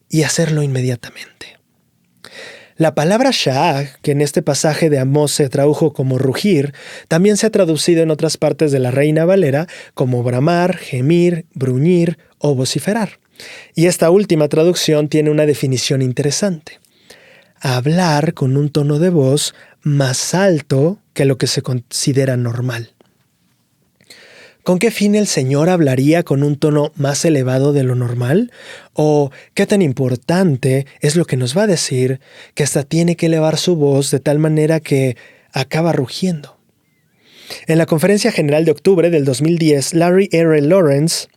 y hacerlo inmediatamente. La palabra sha'ah, que en este pasaje de Amós se tradujo como rugir, también se ha traducido en otras partes de la Reina Valera como bramar, gemir, bruñir o vociferar. Y esta última traducción tiene una definición interesante. Hablar con un tono de voz más alto que lo que se considera normal. ¿Con qué fin el Señor hablaría con un tono más elevado de lo normal? ¿O qué tan importante es lo que nos va a decir que hasta tiene que elevar su voz de tal manera que acaba rugiendo? En la Conferencia General de octubre del 2010, Larry R. Lawrence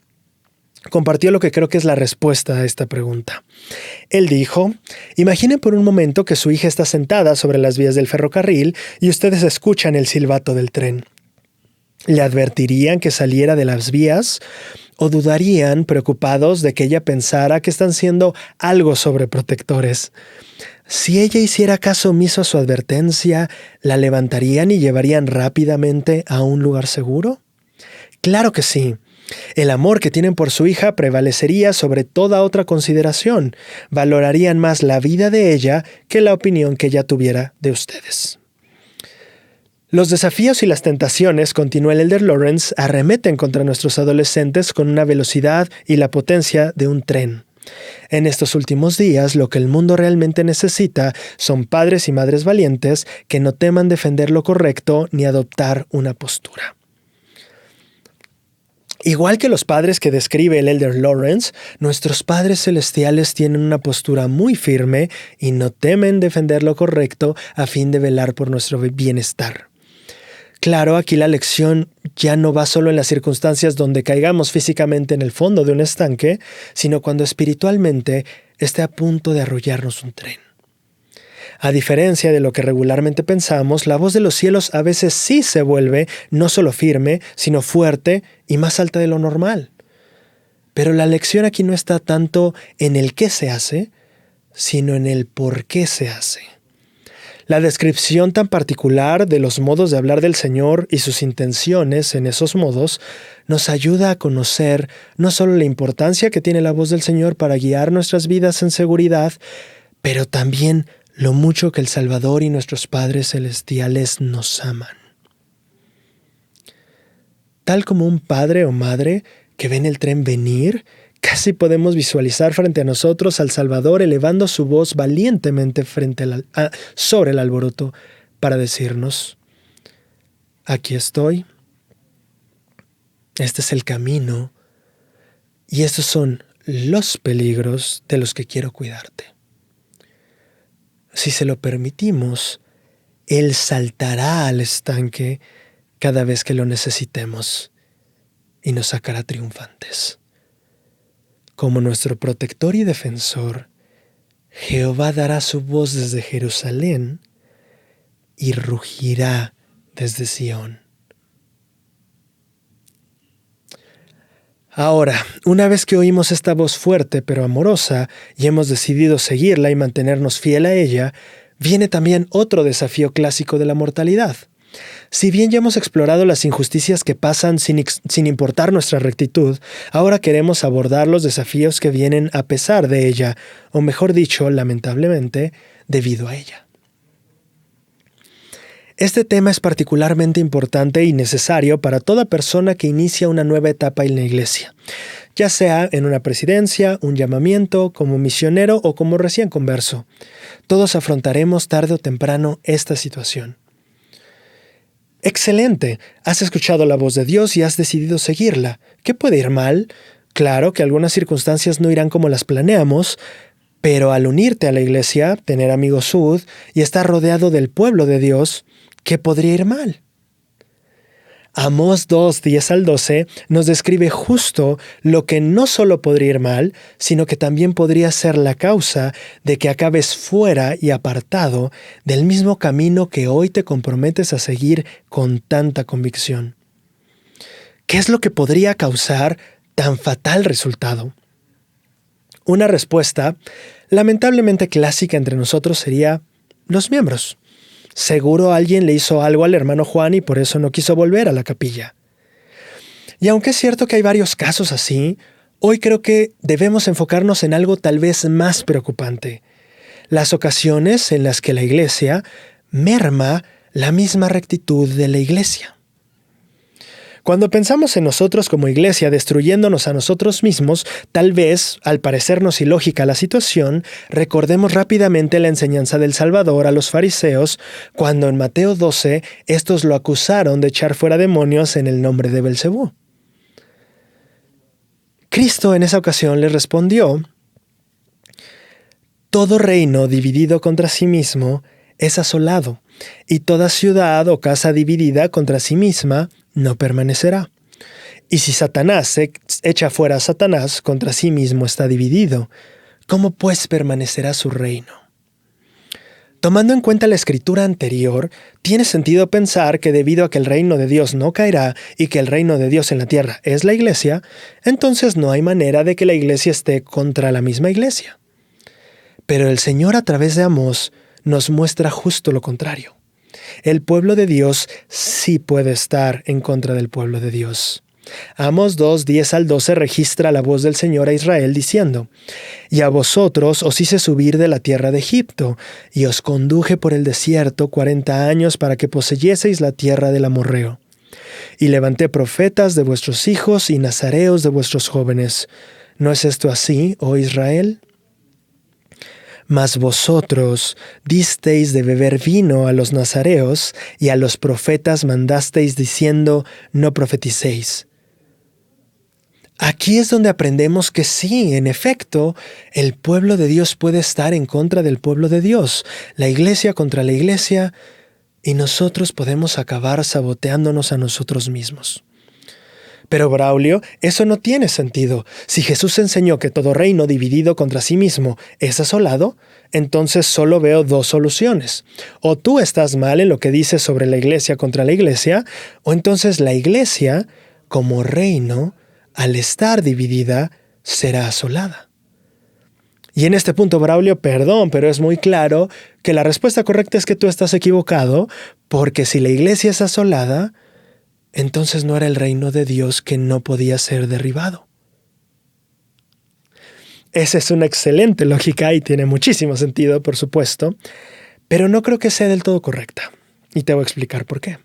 compartió lo que creo que es la respuesta a esta pregunta. Él dijo, imaginen por un momento que su hija está sentada sobre las vías del ferrocarril y ustedes escuchan el silbato del tren. ¿Le advertirían que saliera de las vías o dudarían preocupados de que ella pensara que están siendo algo sobreprotectores? Si ella hiciera caso omiso a su advertencia, ¿la levantarían y llevarían rápidamente a un lugar seguro? Claro que sí. El amor que tienen por su hija prevalecería sobre toda otra consideración. Valorarían más la vida de ella que la opinión que ella tuviera de ustedes. Los desafíos y las tentaciones, continúa el Elder Lawrence, arremeten contra nuestros adolescentes con una velocidad y la potencia de un tren. En estos últimos días, lo que el mundo realmente necesita son padres y madres valientes que no teman defender lo correcto ni adoptar una postura. Igual que los padres que describe el Elder Lawrence, nuestros padres celestiales tienen una postura muy firme y no temen defender lo correcto a fin de velar por nuestro bienestar. Claro, aquí la lección ya no va solo en las circunstancias donde caigamos físicamente en el fondo de un estanque, sino cuando espiritualmente esté a punto de arrollarnos un tren. A diferencia de lo que regularmente pensamos, la voz de los cielos a veces sí se vuelve no solo firme, sino fuerte y más alta de lo normal. Pero la lección aquí no está tanto en el qué se hace, sino en el por qué se hace. La descripción tan particular de los modos de hablar del Señor y sus intenciones en esos modos nos ayuda a conocer no solo la importancia que tiene la voz del Señor para guiar nuestras vidas en seguridad, pero también lo mucho que el Salvador y nuestros padres celestiales nos aman. Tal como un padre o madre que ven el tren venir, casi podemos visualizar frente a nosotros al Salvador elevando su voz valientemente sobre el alboroto para decirnos: aquí estoy, este es el camino y estos son los peligros de los que quiero cuidarte. Si se lo permitimos, Él saltará al estanque cada vez que lo necesitemos y nos sacará triunfantes. Como nuestro protector y defensor, Jehová dará su voz desde Jerusalén y rugirá desde Sión. Ahora, una vez que oímos esta voz fuerte pero amorosa y hemos decidido seguirla y mantenernos fiel a ella, viene también otro desafío clásico de la mortalidad. Si bien ya hemos explorado las injusticias que pasan sin importar nuestra rectitud, ahora queremos abordar los desafíos que vienen a pesar de ella, o mejor dicho, lamentablemente, debido a ella. Este tema es particularmente importante y necesario para toda persona que inicia una nueva etapa en la iglesia, ya sea en una presidencia, un llamamiento, como misionero o como recién converso. Todos afrontaremos tarde o temprano esta situación. ¡Excelente! Has escuchado la voz de Dios y has decidido seguirla. ¿Qué puede ir mal? Claro que algunas circunstancias no irán como las planeamos, pero al unirte a la iglesia, tener amigos Sud y estar rodeado del pueblo de Dios, ¿qué podría ir mal? Amós 2, 10 al 12 nos describe justo lo que no solo podría ir mal, sino que también podría ser la causa de que acabes fuera y apartado del mismo camino que hoy te comprometes a seguir con tanta convicción. ¿Qué es lo que podría causar tan fatal resultado? Una respuesta lamentablemente clásica entre nosotros sería los miembros. Seguro alguien le hizo algo al hermano Juan y por eso no quiso volver a la capilla. Y aunque es cierto que hay varios casos así, hoy creo que debemos enfocarnos en algo tal vez más preocupante: las ocasiones en las que la iglesia merma la misma rectitud de la iglesia. Cuando pensamos en nosotros como iglesia destruyéndonos a nosotros mismos, tal vez, al parecernos ilógica la situación, recordemos rápidamente la enseñanza del Salvador a los fariseos cuando en Mateo 12 estos lo acusaron de echar fuera demonios en el nombre de Belcebú. Cristo en esa ocasión les respondió: todo reino dividido contra sí mismo es asolado, y toda ciudad o casa dividida contra sí misma no permanecerá. Y si Satanás echa fuera a Satanás, contra sí mismo está dividido. ¿Cómo pues permanecerá su reino? Tomando en cuenta la escritura anterior, tiene sentido pensar que debido a que el reino de Dios no caerá y que el reino de Dios en la tierra es la iglesia, entonces no hay manera de que la iglesia esté contra la misma iglesia. Pero el Señor a través de Amós nos muestra justo lo contrario. El pueblo de Dios sí puede estar en contra del pueblo de Dios. Amós 2, 10 al 12 registra la voz del Señor a Israel diciendo: y a vosotros os hice subir de la tierra de Egipto, y os conduje por el desierto 40 años para que poseyeseis la tierra del amorreo. Y levanté profetas de vuestros hijos y nazareos de vuestros jóvenes. ¿No es esto así, oh Israel? Mas vosotros disteis de beber vino a los nazareos, y a los profetas mandasteis diciendo, no profeticéis. Aquí es donde aprendemos que sí, en efecto, el pueblo de Dios puede estar en contra del pueblo de Dios, la iglesia contra la iglesia, y nosotros podemos acabar saboteándonos a nosotros mismos. Pero Braulio, eso no tiene sentido. Si Jesús enseñó que todo reino dividido contra sí mismo es asolado, entonces solo veo dos soluciones. O tú estás mal en lo que dices sobre la iglesia contra la iglesia, o entonces la iglesia, como reino, al estar dividida, será asolada. Y en este punto, Braulio, perdón, pero es muy claro que la respuesta correcta es que tú estás equivocado, porque si la iglesia es asolada, entonces no era el reino de Dios que no podía ser derribado. Esa es una excelente lógica y tiene muchísimo sentido, por supuesto, pero no creo que sea del todo correcta. Y te voy a explicar por qué.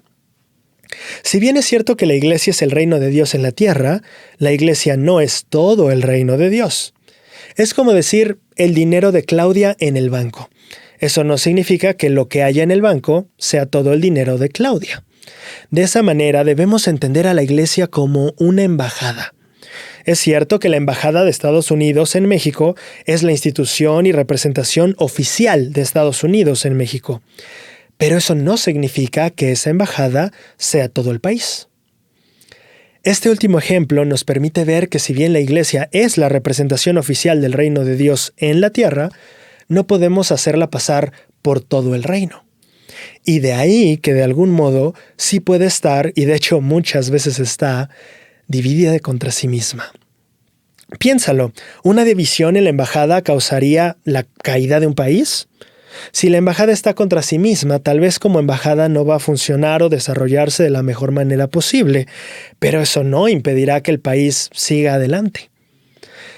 Si bien es cierto que la iglesia es el reino de Dios en la tierra, la iglesia no es todo el reino de Dios. Es como decir el dinero de Claudia en el banco. Eso no significa que lo que haya en el banco sea todo el dinero de Claudia. De esa manera debemos entender a la iglesia como una embajada. Es cierto que la Embajada de Estados Unidos en México es la institución y representación oficial de Estados Unidos en México, pero eso no significa que esa embajada sea todo el país. Este último ejemplo nos permite ver que si bien la iglesia es la representación oficial del reino de Dios en la tierra, no podemos hacerla pasar por todo el reino. Y de ahí que de algún modo sí puede estar, y de hecho muchas veces está, dividida contra sí misma. Piénsalo, ¿una división en la embajada causaría la caída de un país? Si la embajada está contra sí misma, tal vez como embajada no va a funcionar o desarrollarse de la mejor manera posible, pero eso no impedirá que el país siga adelante.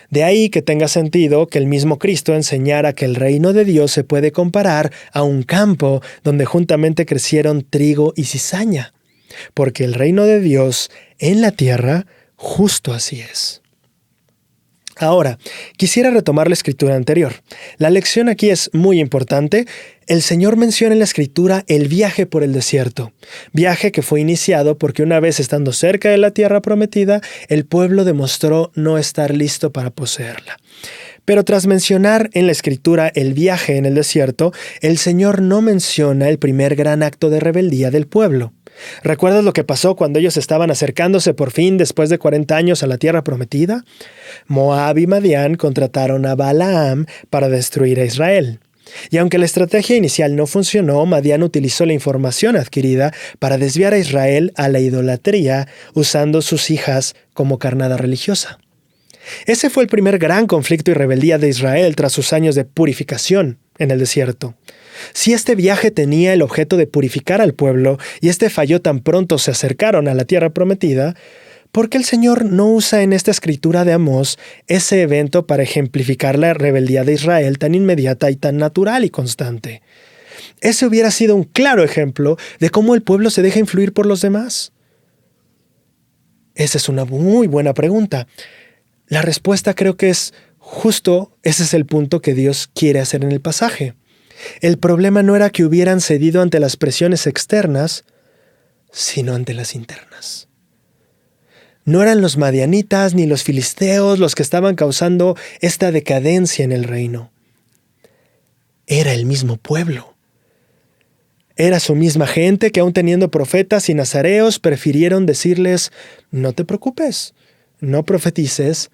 De ahí que tenga sentido que el mismo Cristo enseñara que el reino de Dios se puede comparar a un campo donde juntamente crecieron trigo y cizaña, porque el reino de Dios en la tierra justo así es. Ahora, quisiera retomar la escritura anterior. La lección aquí es muy importante. El Señor menciona en la escritura el viaje por el desierto, viaje que fue iniciado porque una vez estando cerca de la tierra prometida, el pueblo demostró no estar listo para poseerla. Pero tras mencionar en la escritura el viaje en el desierto, el Señor no menciona el primer gran acto de rebeldía del pueblo. ¿Recuerdas lo que pasó cuando ellos estaban acercándose por fin después de 40 años a la tierra prometida? Moab y Madián contrataron a Balaam para destruir a Israel. Y aunque la estrategia inicial no funcionó, Madián utilizó la información adquirida para desviar a Israel a la idolatría, usando sus hijas como carnada religiosa. Ese fue el primer gran conflicto y rebeldía de Israel tras sus años de purificación en el desierto. Si este viaje tenía el objeto de purificar al pueblo y este falló tan pronto se acercaron a la tierra prometida, ¿por qué el Señor no usa en esta escritura de Amós ese evento para ejemplificar la rebeldía de Israel tan inmediata y tan natural y constante? Ese hubiera sido un claro ejemplo de cómo el pueblo se deja influir por los demás. Esa es una muy buena pregunta. La respuesta creo que es justo ese es el punto que Dios quiere hacer en el pasaje. El problema no era que hubieran cedido ante las presiones externas, sino ante las internas. No eran los madianitas ni los filisteos los que estaban causando esta decadencia en el reino. Era el mismo pueblo. Era su misma gente que aun teniendo profetas y nazareos prefirieron decirles, no te preocupes, no profetices,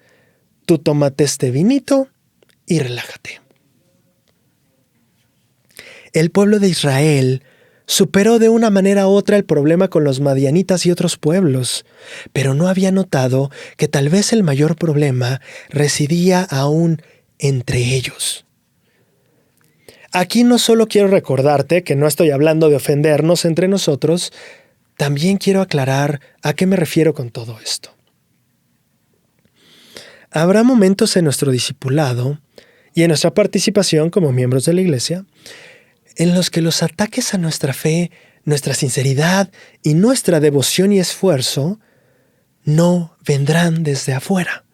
tú tómate este vinito y relájate. El pueblo de Israel superó de una manera u otra el problema con los madianitas y otros pueblos, pero no había notado que tal vez el mayor problema residía aún entre ellos. Aquí no solo quiero recordarte que no estoy hablando de ofendernos entre nosotros, también quiero aclarar a qué me refiero con todo esto. Habrá momentos en nuestro discipulado y en nuestra participación como miembros de la iglesia en los que los ataques a nuestra fe, nuestra sinceridad y nuestra devoción y esfuerzo no vendrán desde afuera.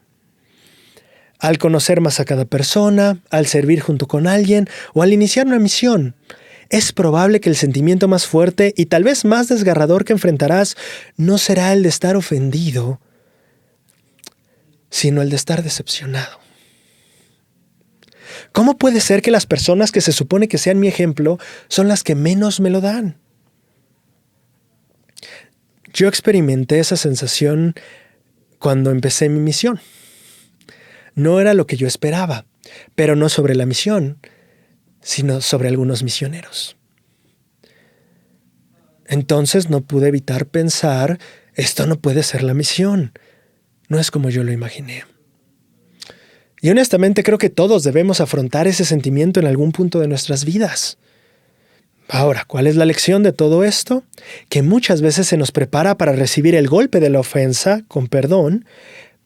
al conocer más a cada persona, al servir junto con alguien o al iniciar una misión. Es probable que el sentimiento más fuerte y tal vez más desgarrador que enfrentarás no será el de estar ofendido, sino el de estar decepcionado. ¿Cómo puede ser que las personas que se supone que sean mi ejemplo son las que menos me lo dan? Yo experimenté esa sensación cuando empecé mi misión. No era lo que yo esperaba, pero no sobre la misión, sino sobre algunos misioneros. Entonces no pude evitar pensar, esto no puede ser la misión, no es como yo lo imaginé. Y honestamente creo que todos debemos afrontar ese sentimiento en algún punto de nuestras vidas. Ahora, ¿cuál es la lección de todo esto? Que muchas veces se nos prepara para recibir el golpe de la ofensa con perdón,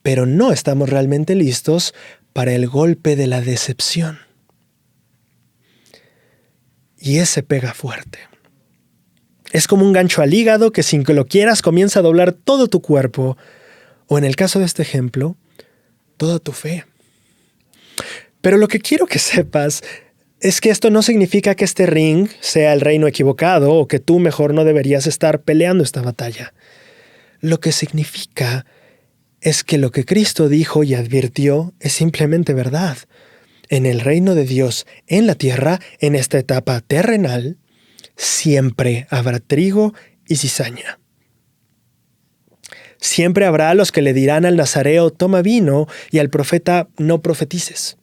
pero no estamos realmente listos para el golpe de la decepción. Y ese pega fuerte. Es como un gancho al hígado que sin que lo quieras comienza a doblar todo tu cuerpo, o en el caso de este ejemplo, toda tu fe. Pero lo que quiero que sepas es que esto no significa que este ring sea el reino equivocado o que tú mejor no deberías estar peleando esta batalla. Lo que significa es que lo que Cristo dijo y advirtió es simplemente verdad. En el reino de Dios, en la tierra, en esta etapa terrenal, siempre habrá trigo y cizaña. Siempre habrá los que le dirán al nazareo, toma vino, y al profeta, no profetices.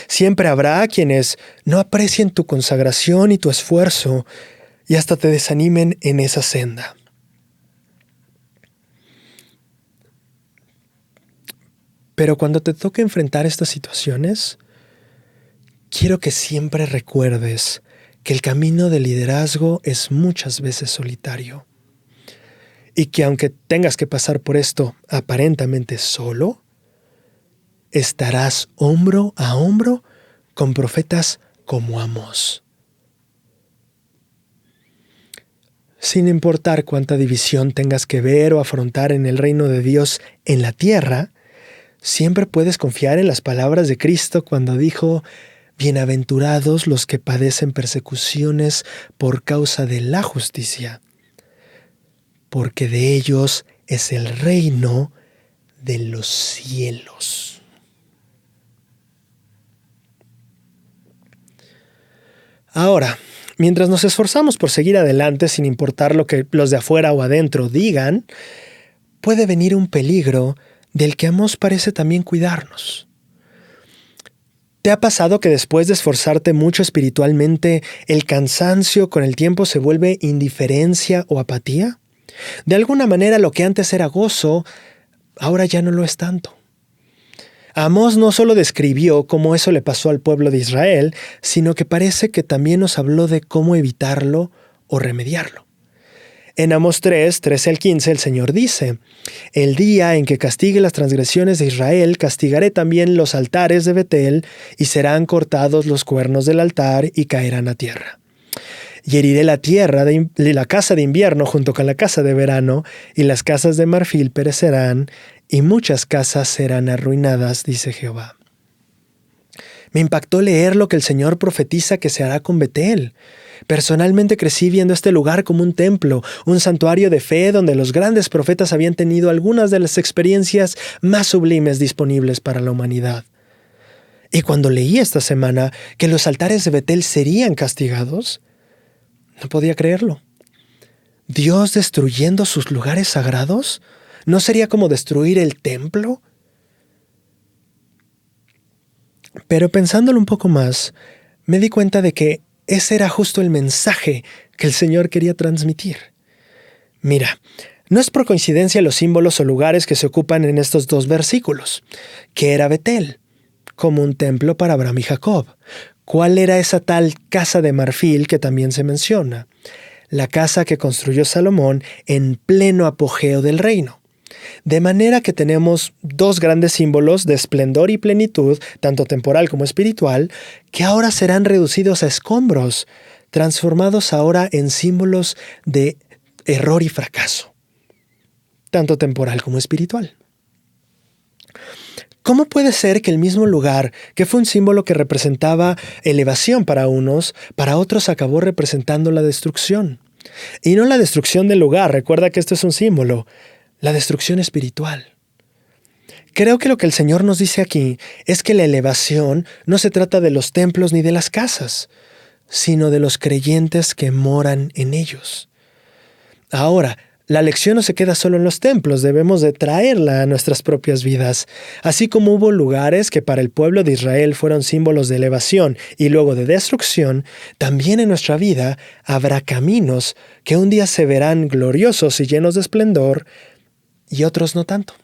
Siempre habrá quienes no aprecien tu consagración y tu esfuerzo y hasta te desanimen en esa senda. Pero cuando te toque enfrentar estas situaciones, quiero que siempre recuerdes que el camino del liderazgo es muchas veces solitario. Y que aunque tengas que pasar por esto aparentemente solo, estarás hombro a hombro con profetas como Amós. Sin importar cuánta división tengas que ver o afrontar en el reino de Dios en la tierra, siempre puedes confiar en las palabras de Cristo cuando dijo: bienaventurados los que padecen persecuciones por causa de la justicia, porque de ellos es el reino de los cielos. Ahora, mientras nos esforzamos por seguir adelante sin importar lo que los de afuera o adentro digan, puede venir un peligro del que Amós parece también cuidarnos. ¿Te ha pasado que después de esforzarte mucho espiritualmente, el cansancio con el tiempo se vuelve indiferencia o apatía? De alguna manera lo que antes era gozo, ahora ya no lo es tanto. Amós no solo describió cómo eso le pasó al pueblo de Israel, sino que parece que también nos habló de cómo evitarlo o remediarlo. En Amós 3, 13 al 15, el Señor dice: el día en que castigue las transgresiones de Israel, castigaré también los altares de Betel, y serán cortados los cuernos del altar y caerán a tierra. Y heriré la tierra de la casa de invierno junto con la casa de verano, y las casas de marfil perecerán, y muchas casas serán arruinadas, dice Jehová. Me impactó leer lo que el Señor profetiza que se hará con Betel. Personalmente crecí viendo este lugar como un templo, un santuario de fe donde los grandes profetas habían tenido algunas de las experiencias más sublimes disponibles para la humanidad. Y cuando leí esta semana que los altares de Betel serían castigados, no podía creerlo. ¿Dios destruyendo sus lugares sagrados? ¿No sería como destruir el templo? Pero pensándolo un poco más, me di cuenta de que ese era justo el mensaje que el Señor quería transmitir. Mira, no es por coincidencia los símbolos o lugares que se ocupan en estos dos versículos. ¿Qué era Betel? Como un templo para Abraham y Jacob. ¿Cuál era esa tal casa de marfil que también se menciona? La casa que construyó Salomón en pleno apogeo del reino. De manera que tenemos dos grandes símbolos de esplendor y plenitud, tanto temporal como espiritual, que ahora serán reducidos a escombros, transformados ahora en símbolos de error y fracaso, tanto temporal como espiritual. ¿Cómo puede ser que el mismo lugar, que fue un símbolo que representaba elevación para unos, para otros acabó representando la destrucción? Y no la destrucción del lugar, recuerda que esto es un símbolo, la destrucción espiritual. Creo que lo que el Señor nos dice aquí es que la elevación no se trata de los templos ni de las casas, sino de los creyentes que moran en ellos. Ahora, la lección no se queda solo en los templos, debemos de traerla a nuestras propias vidas. Así como hubo lugares que para el pueblo de Israel fueron símbolos de elevación y luego de destrucción, también en nuestra vida habrá caminos que un día se verán gloriosos y llenos de esplendor y otros no tanto.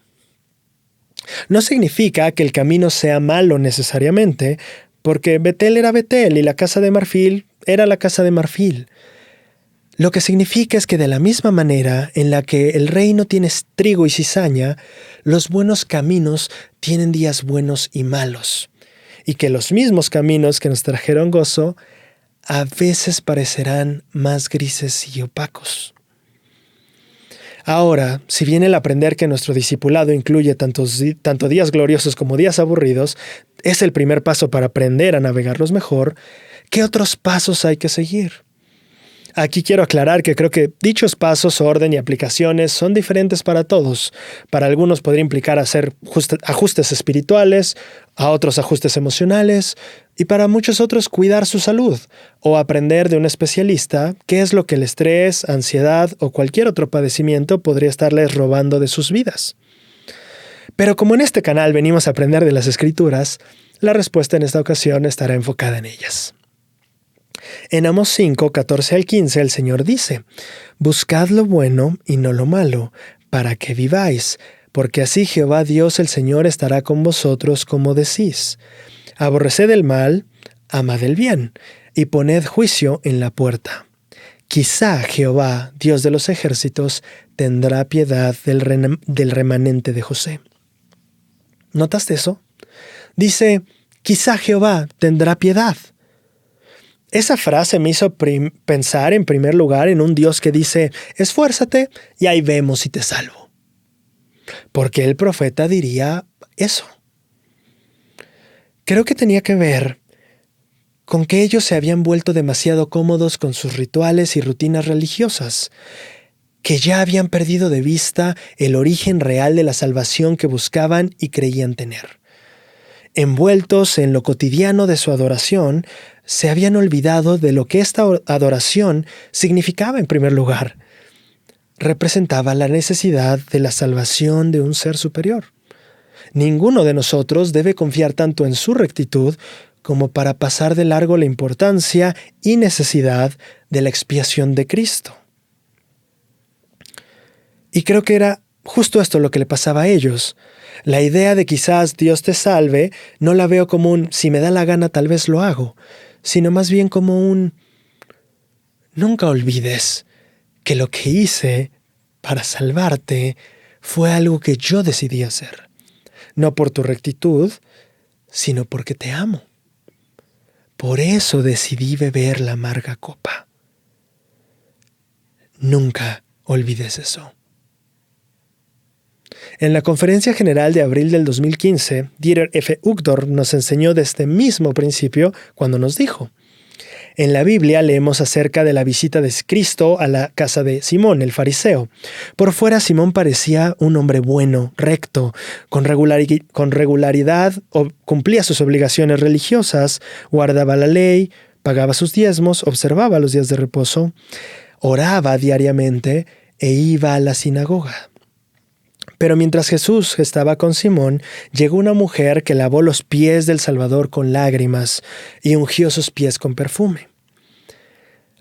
No significa que el camino sea malo necesariamente, porque Betel era Betel y la casa de marfil era la casa de marfil. Lo que significa es que de la misma manera en la que el reino tiene trigo y cizaña, los buenos caminos tienen días buenos y malos, y que los mismos caminos que nos trajeron gozo a veces parecerán más grises y opacos. Ahora, si bien el aprender que nuestro discipulado incluye tanto días gloriosos como días aburridos, es el primer paso para aprender a navegarlos mejor, ¿qué otros pasos hay que seguir? Aquí quiero aclarar que creo que dichos pasos, orden y aplicaciones son diferentes para todos. Para algunos podría implicar hacer ajustes espirituales, a otros ajustes emocionales, y para muchos otros cuidar su salud, o aprender de un especialista qué es lo que el estrés, ansiedad o cualquier otro padecimiento podría estarles robando de sus vidas. Pero como en este canal venimos a aprender de las Escrituras, la respuesta en esta ocasión estará enfocada en ellas. En Amós 5, 14 al 15, el Señor dice: «Buscad lo bueno y no lo malo, para que viváis, porque así Jehová Dios el Señor estará con vosotros como decís. Aborreced el mal, amad el bien, y poned juicio en la puerta. Quizá Jehová, Dios de los ejércitos, tendrá piedad del remanente de José». ¿Notaste eso? Dice, quizá Jehová tendrá piedad. Esa frase me hizo pensar en primer lugar en un Dios que dice, esfuérzate y ahí vemos si te salvo. ¿Por qué el profeta diría eso? Creo que tenía que ver con que ellos se habían vuelto demasiado cómodos con sus rituales y rutinas religiosas, que ya habían perdido de vista el origen real de la salvación que buscaban y creían tener. Envueltos en lo cotidiano de su adoración, se habían olvidado de lo que esta adoración significaba en primer lugar. Representaba la necesidad de la salvación de un ser superior. Ninguno de nosotros debe confiar tanto en su rectitud como para pasar de largo la importancia y necesidad de la expiación de Cristo. Y creo que era justo esto lo que le pasaba a ellos. La idea de quizás Dios te salve no la veo como un si me da la gana tal vez lo hago, sino más bien como un nunca olvides que lo que hice para salvarte fue algo que yo decidí hacer. No por tu rectitud, sino porque te amo. Por eso decidí beber la amarga copa. Nunca olvides eso. En la Conferencia General de abril del 2015, Dieter F. Uchtdorf nos enseñó de este mismo principio cuando nos dijo: en la Biblia leemos acerca de la visita de Cristo a la casa de Simón, el fariseo. Por fuera, Simón parecía un hombre bueno, recto, con regularidad cumplía sus obligaciones religiosas, guardaba la ley, pagaba sus diezmos, observaba los días de reposo, oraba diariamente e iba a la sinagoga. Pero mientras Jesús estaba con Simón, llegó una mujer que lavó los pies del Salvador con lágrimas y ungió sus pies con perfume.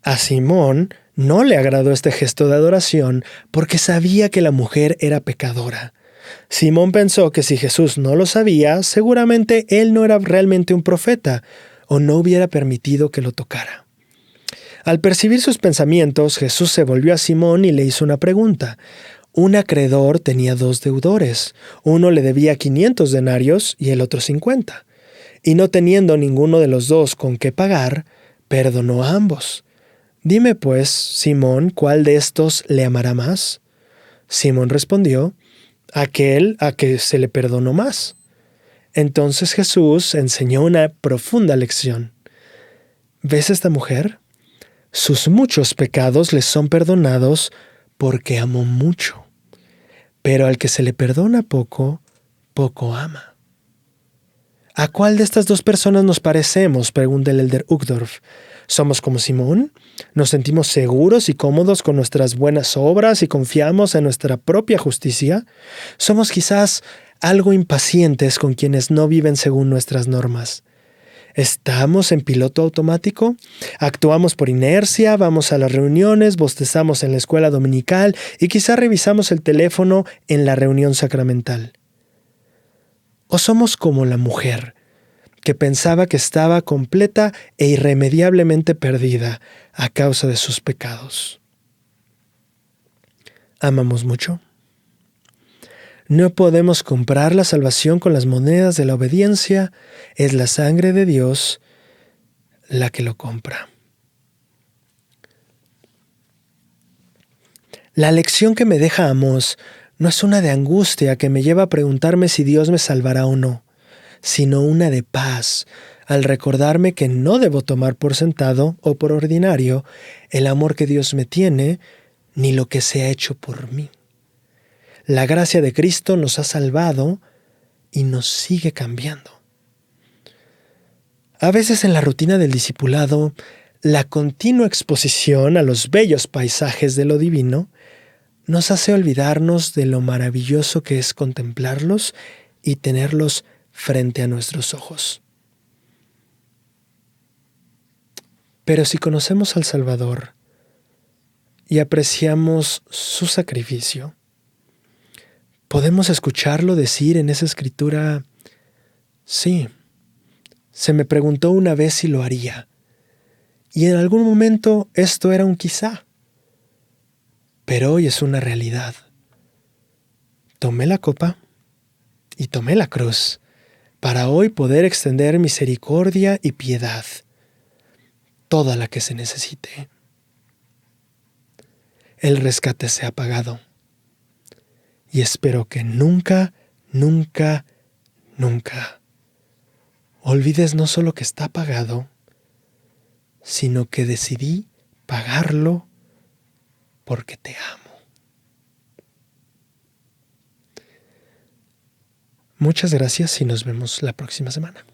A Simón no le agradó este gesto de adoración porque sabía que la mujer era pecadora. Simón pensó que si Jesús no lo sabía, seguramente él no era realmente un profeta o no hubiera permitido que lo tocara. Al percibir sus pensamientos, Jesús se volvió a Simón y le hizo una pregunta. Un acreedor tenía 2 deudores. Uno le debía 500 denarios y el otro 50. Y no teniendo ninguno de los dos con qué pagar, perdonó a ambos. Dime pues, Simón, ¿cuál de estos le amará más? Simón respondió, aquel a que se le perdonó más. Entonces Jesús enseñó una profunda lección. ¿Ves a esta mujer? Sus muchos pecados les son perdonados porque amó mucho. Pero al que se le perdona poco, poco ama. ¿A cuál de estas dos personas nos parecemos?, pregunta el elder Uchtdorf. ¿Somos como Simón? ¿Nos sentimos seguros y cómodos con nuestras buenas obras y confiamos en nuestra propia justicia? ¿Somos quizás algo impacientes con quienes no viven según nuestras normas? ¿Estamos en piloto automático? ¿Actuamos por inercia? ¿Vamos a las reuniones? ¿Bostezamos en la escuela dominical? Y quizá revisamos el teléfono en la reunión sacramental. ¿O somos como la mujer, que pensaba que estaba completa e irremediablemente perdida a causa de sus pecados? ¿Amamos mucho? No podemos comprar la salvación con las monedas de la obediencia. Es la sangre de Dios la que lo compra. La lección que me deja Amós no es una de angustia que me lleva a preguntarme si Dios me salvará o no, sino una de paz, al recordarme que no debo tomar por sentado o por ordinario el amor que Dios me tiene, ni lo que se ha hecho por mí. La gracia de Cristo nos ha salvado y nos sigue cambiando. A veces en la rutina del discipulado, la continua exposición a los bellos paisajes de lo divino nos hace olvidarnos de lo maravilloso que es contemplarlos y tenerlos frente a nuestros ojos. Pero si conocemos al Salvador y apreciamos su sacrificio, podemos escucharlo decir en esa escritura: sí, se me preguntó una vez si lo haría, y en algún momento esto era un quizá, pero hoy es una realidad. Tomé la copa y tomé la cruz para hoy poder extender misericordia y piedad, toda la que se necesite. El rescate se ha pagado y espero que nunca, nunca, nunca olvides no solo que está pagado, sino que decidí pagarlo porque te amo. Muchas gracias y nos vemos la próxima semana.